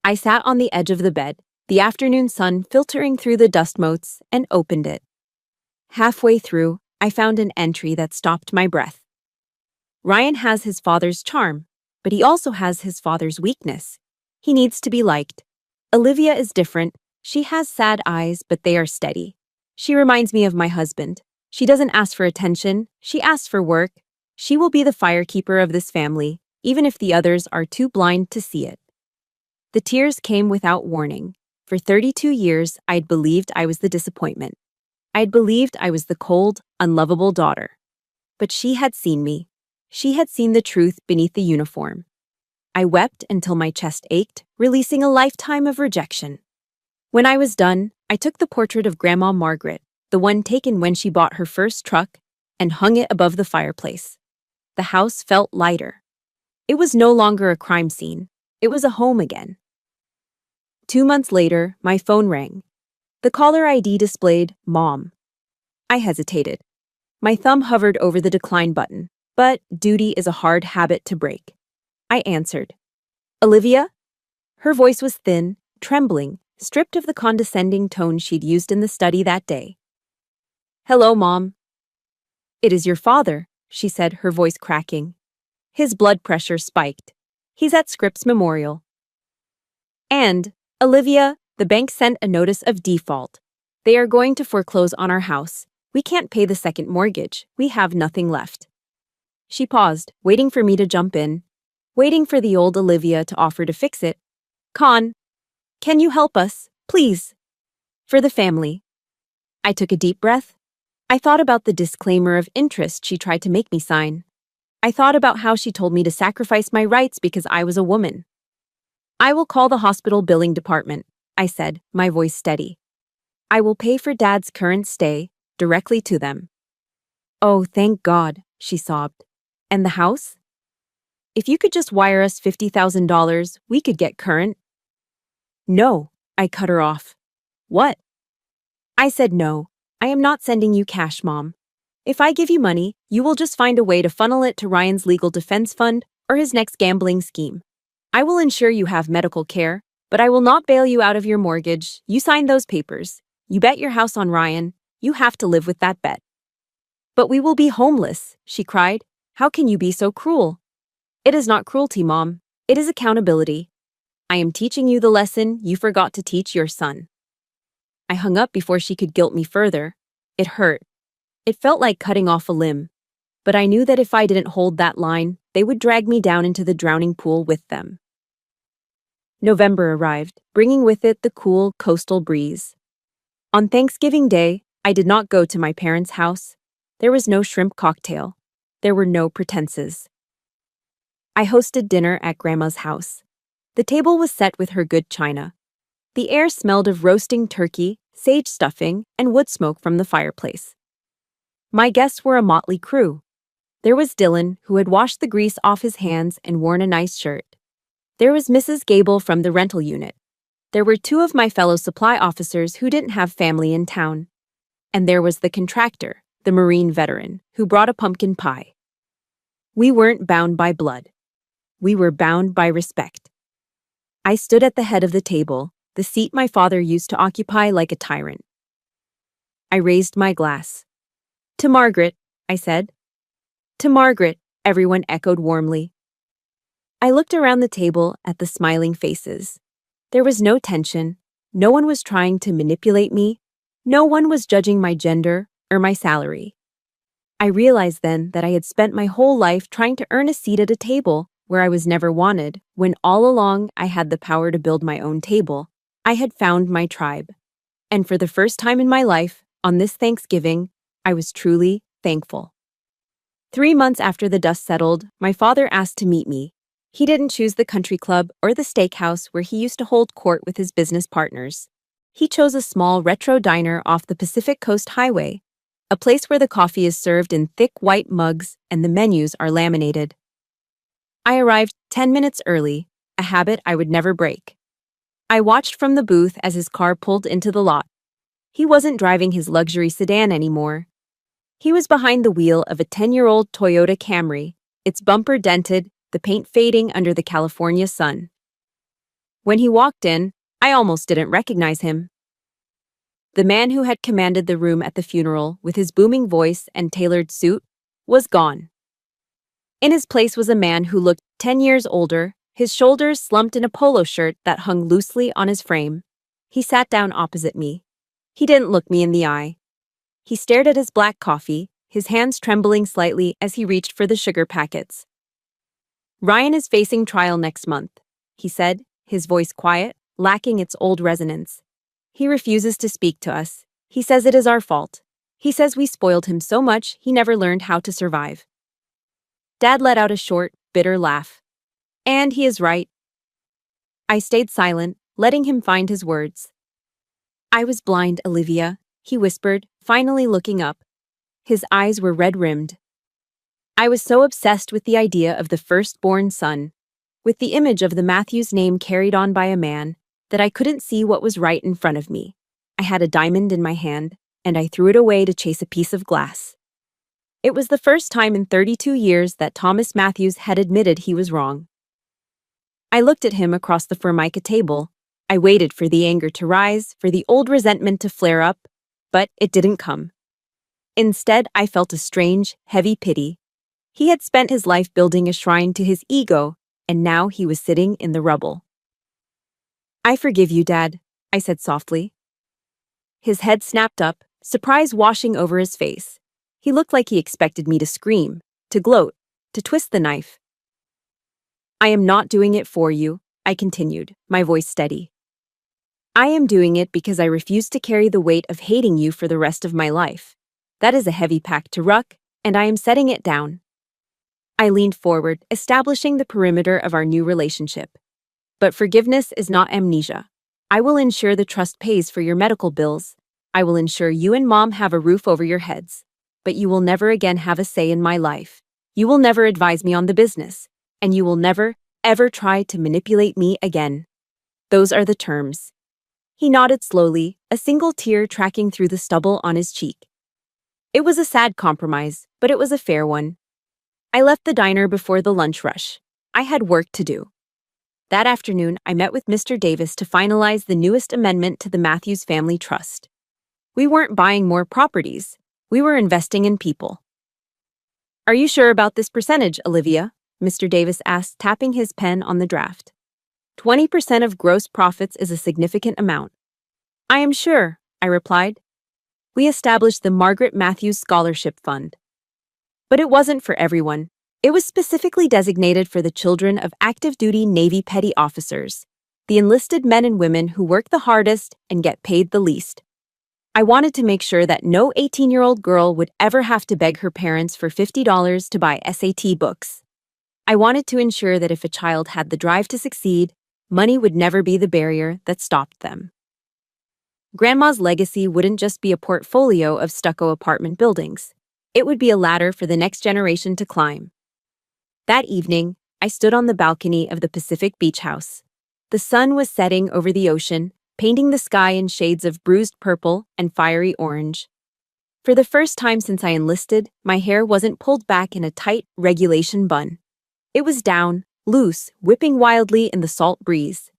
I sat on the edge of the bed, the afternoon sun filtering through the dust motes, and opened it. Halfway through, I found an entry that stopped my breath. Ryan has his father's charm, but he also has his father's weakness. He needs to be liked. Olivia is different. She has sad eyes, but they are steady. She reminds me of my husband. She doesn't ask for attention, she asks for work. She will be the firekeeper of this family, even if the others are too blind to see it. The tears came without warning. For 32 years, I'd believed I was the disappointment. I'd believed I was the cold, unlovable daughter. But she had seen me. She had seen the truth beneath the uniform. I wept until my chest ached, releasing a lifetime of rejection. When I was done, I took the portrait of Grandma Margaret, the one taken when she bought her first truck, and hung it above the fireplace. The house felt lighter. It was no longer a crime scene. It was a home again. 2 months later, my phone rang. The caller ID displayed Mom. I hesitated. My thumb hovered over the decline button, but duty is a hard habit to break. I answered. Olivia? Her voice was thin, trembling, stripped of the condescending tone she'd used in the study that day. Hello, Mom. It is your father, she said, her voice cracking. His blood pressure spiked. He's at Scripps Memorial. And, Olivia, the bank sent a notice of default. They are going to foreclose on our house. We can't pay the second mortgage. We have nothing left. She paused, waiting for me to jump in, waiting for the old Olivia to offer to fix it. Con, can you help us, please? For the family. I took a deep breath. I thought about the disclaimer of interest she tried to make me sign. I thought about how she told me to sacrifice my rights because I was a woman. I will call the hospital billing department, I said, my voice steady. I will pay for Dad's current stay directly to them. Oh, thank God, she sobbed. And the house? If you could just wire us $50,000, we could get current. No, I cut her off. What? I said no. I am not sending you cash, Mom. If I give you money, you will just find a way to funnel it to Ryan's legal defense fund or his next gambling scheme. I will ensure you have medical care, but I will not bail you out of your mortgage. You signed those papers. You bet your house on Ryan. You have to live with that bet. But we will be homeless, she cried. How can you be so cruel? It is not cruelty, Mom. It is accountability. I am teaching you the lesson you forgot to teach your son. I hung up before she could guilt me further. It hurt. It felt like cutting off a limb. But I knew that if I didn't hold that line, they would drag me down into the drowning pool with them. November arrived, bringing with it the cool coastal breeze. On Thanksgiving Day, I did not go to my parents' house. There was no shrimp cocktail. There were no pretenses. I hosted dinner at Grandma's house. The table was set with her good china. The air smelled of roasting turkey, sage stuffing, and wood smoke from the fireplace. My guests were a motley crew. There was Dylan, who had washed the grease off his hands and worn a nice shirt. There was Mrs. Gable from the rental unit. There were 2 of my fellow supply officers who didn't have family in town. And there was the contractor, the Marine veteran, who brought a pumpkin pie. We weren't bound by blood. We were bound by respect. I stood at the head of the table, the seat my father used to occupy like a tyrant. I raised my glass. To Margaret, I said. To Margaret, everyone echoed warmly. I looked around the table at the smiling faces. There was no tension. No one was trying to manipulate me. No one was judging my gender or my salary. I realized then that I had spent my whole life trying to earn a seat at a table where I was never wanted, when all along I had the power to build my own table. I had found my tribe. And for the first time in my life, on this Thanksgiving, I was truly thankful. 3 months after the dust settled, my father asked to meet me. He didn't choose the country club or the steakhouse where he used to hold court with his business partners. He chose a small retro diner off the Pacific Coast Highway, a place where the coffee is served in thick white mugs and the menus are laminated. I arrived 10 minutes early, a habit I would never break. I watched from the booth as his car pulled into the lot. He wasn't driving his luxury sedan anymore. He was behind the wheel of a 10-year-old Toyota Camry, its bumper dented, the paint fading under the California sun. When he walked in, I almost didn't recognize him. The man who had commanded the room at the funeral with his booming voice and tailored suit was gone. In his place was a man who looked 10 years older, his shoulders slumped in a polo shirt that hung loosely on his frame. He sat down opposite me. He didn't look me in the eye. He stared at his black coffee, his hands trembling slightly as he reached for the sugar packets. Ryan is facing trial next month, he said, his voice quiet, lacking its old resonance. He refuses to speak to us. He says it is our fault. He says we spoiled him so much he never learned how to survive. Dad let out a short, bitter laugh. And he is right. I stayed silent, letting him find his words. I was blind, Olivia, he whispered, finally looking up. His eyes were red-rimmed. I was so obsessed with the idea of the firstborn son, with the image of the Matthews name carried on by a man, that I couldn't see what was right in front of me. I had a diamond in my hand, and I threw it away to chase a piece of glass. It was the first time in 32 years that Thomas Matthews had admitted he was wrong. I looked at him across the Formica table. I waited for the anger to rise, for the old resentment to flare up, but it didn't come. Instead, I felt a strange, heavy pity. He had spent his life building a shrine to his ego, and now he was sitting in the rubble. I forgive you, Dad, I said softly. His head snapped up, surprise washing over his face. He looked like he expected me to scream, to gloat, to twist the knife. I am not doing it for you, I continued, my voice steady. I am doing it because I refuse to carry the weight of hating you for the rest of my life. That is a heavy pack to ruck, and I am setting it down. I leaned forward, establishing the perimeter of our new relationship. But forgiveness is not amnesia. I will ensure the trust pays for your medical bills. I will ensure you and Mom have a roof over your heads. But you will never again have a say in my life. You will never advise me on the business. And you will never, ever try to manipulate me again. Those are the terms. He nodded slowly, a single tear tracking through the stubble on his cheek. It was a sad compromise, but it was a fair one. I left the diner before the lunch rush. I had work to do. That afternoon, I met with Mr. Davis to finalize the newest amendment to the Matthews Family Trust. We weren't buying more properties. We were investing in people. Are you sure about this percentage, Olivia? Mr. Davis asked, tapping his pen on the draft. 20% of gross profits is a significant amount. I am sure, I replied. We established the Margaret Matthews Scholarship Fund. But it wasn't for everyone. It was specifically designated for the children of active-duty Navy petty officers, the enlisted men and women who work the hardest and get paid the least. I wanted to make sure that no 18-year-old girl would ever have to beg her parents for $50 to buy SAT books. I wanted to ensure that if a child had the drive to succeed, money would never be the barrier that stopped them. Grandma's legacy wouldn't just be a portfolio of stucco apartment buildings. It would be a ladder for the next generation to climb. That evening, I stood on the balcony of the Pacific Beach House. The sun was setting over the ocean, painting the sky in shades of bruised purple and fiery orange. For the first time since I enlisted, my hair wasn't pulled back in a tight regulation bun. It was down, loose, whipping wildly in the salt breeze.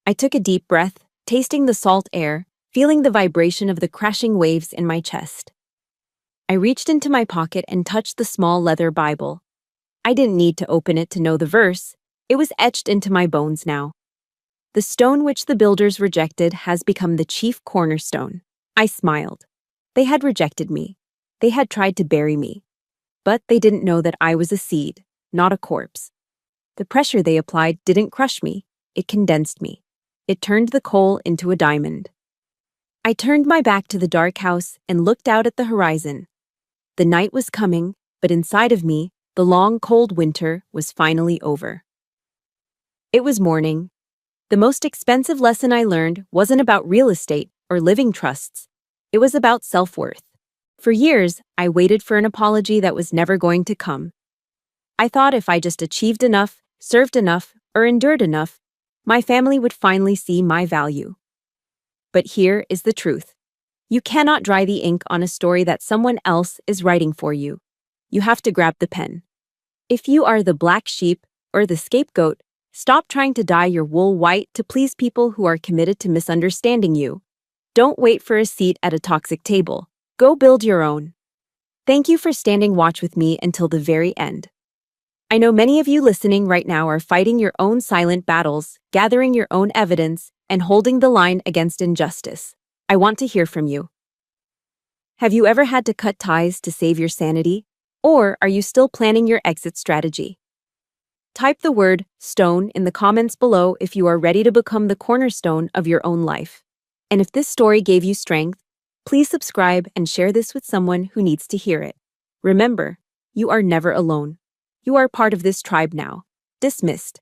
I took a deep breath, tasting the salt air, feeling the vibration of the crashing waves in my chest. I reached into my pocket and touched the small leather Bible. I didn't need to open it to know the verse. It was etched into my bones now. The stone which the builders rejected has become the chief cornerstone. I smiled. They had rejected me. They had tried to bury me. But they didn't know that I was a seed, not a corpse. The pressure they applied didn't crush me. It condensed me. It turned the coal into a diamond. I turned my back to the dark house and looked out at the horizon. The night was coming, but inside of me, the long, cold winter was finally over. It was morning. The most expensive lesson I learned wasn't about real estate or living trusts. It was about self-worth. For years, I waited for an apology that was never going to come. I thought if I just achieved enough, served enough, or endured enough, my family would finally see my value. But here is the truth. You cannot dry the ink on a story that someone else is writing for you. You have to grab the pen. If you are the black sheep or the scapegoat, stop trying to dye your wool white to please people who are committed to misunderstanding you. Don't wait for a seat at a toxic table. Go build your own. Thank you for standing watch with me until the very end. I know many of you listening right now are fighting your own silent battles, gathering your own evidence, and holding the line against injustice. I want to hear from you. Have you ever had to cut ties to save your sanity? Or are you still planning your exit strategy? Type the word stone in the comments below if you are ready to become the cornerstone of your own life. And if this story gave you strength, please subscribe and share this with someone who needs to hear it. Remember, you are never alone. You are part of this tribe now. Dismissed.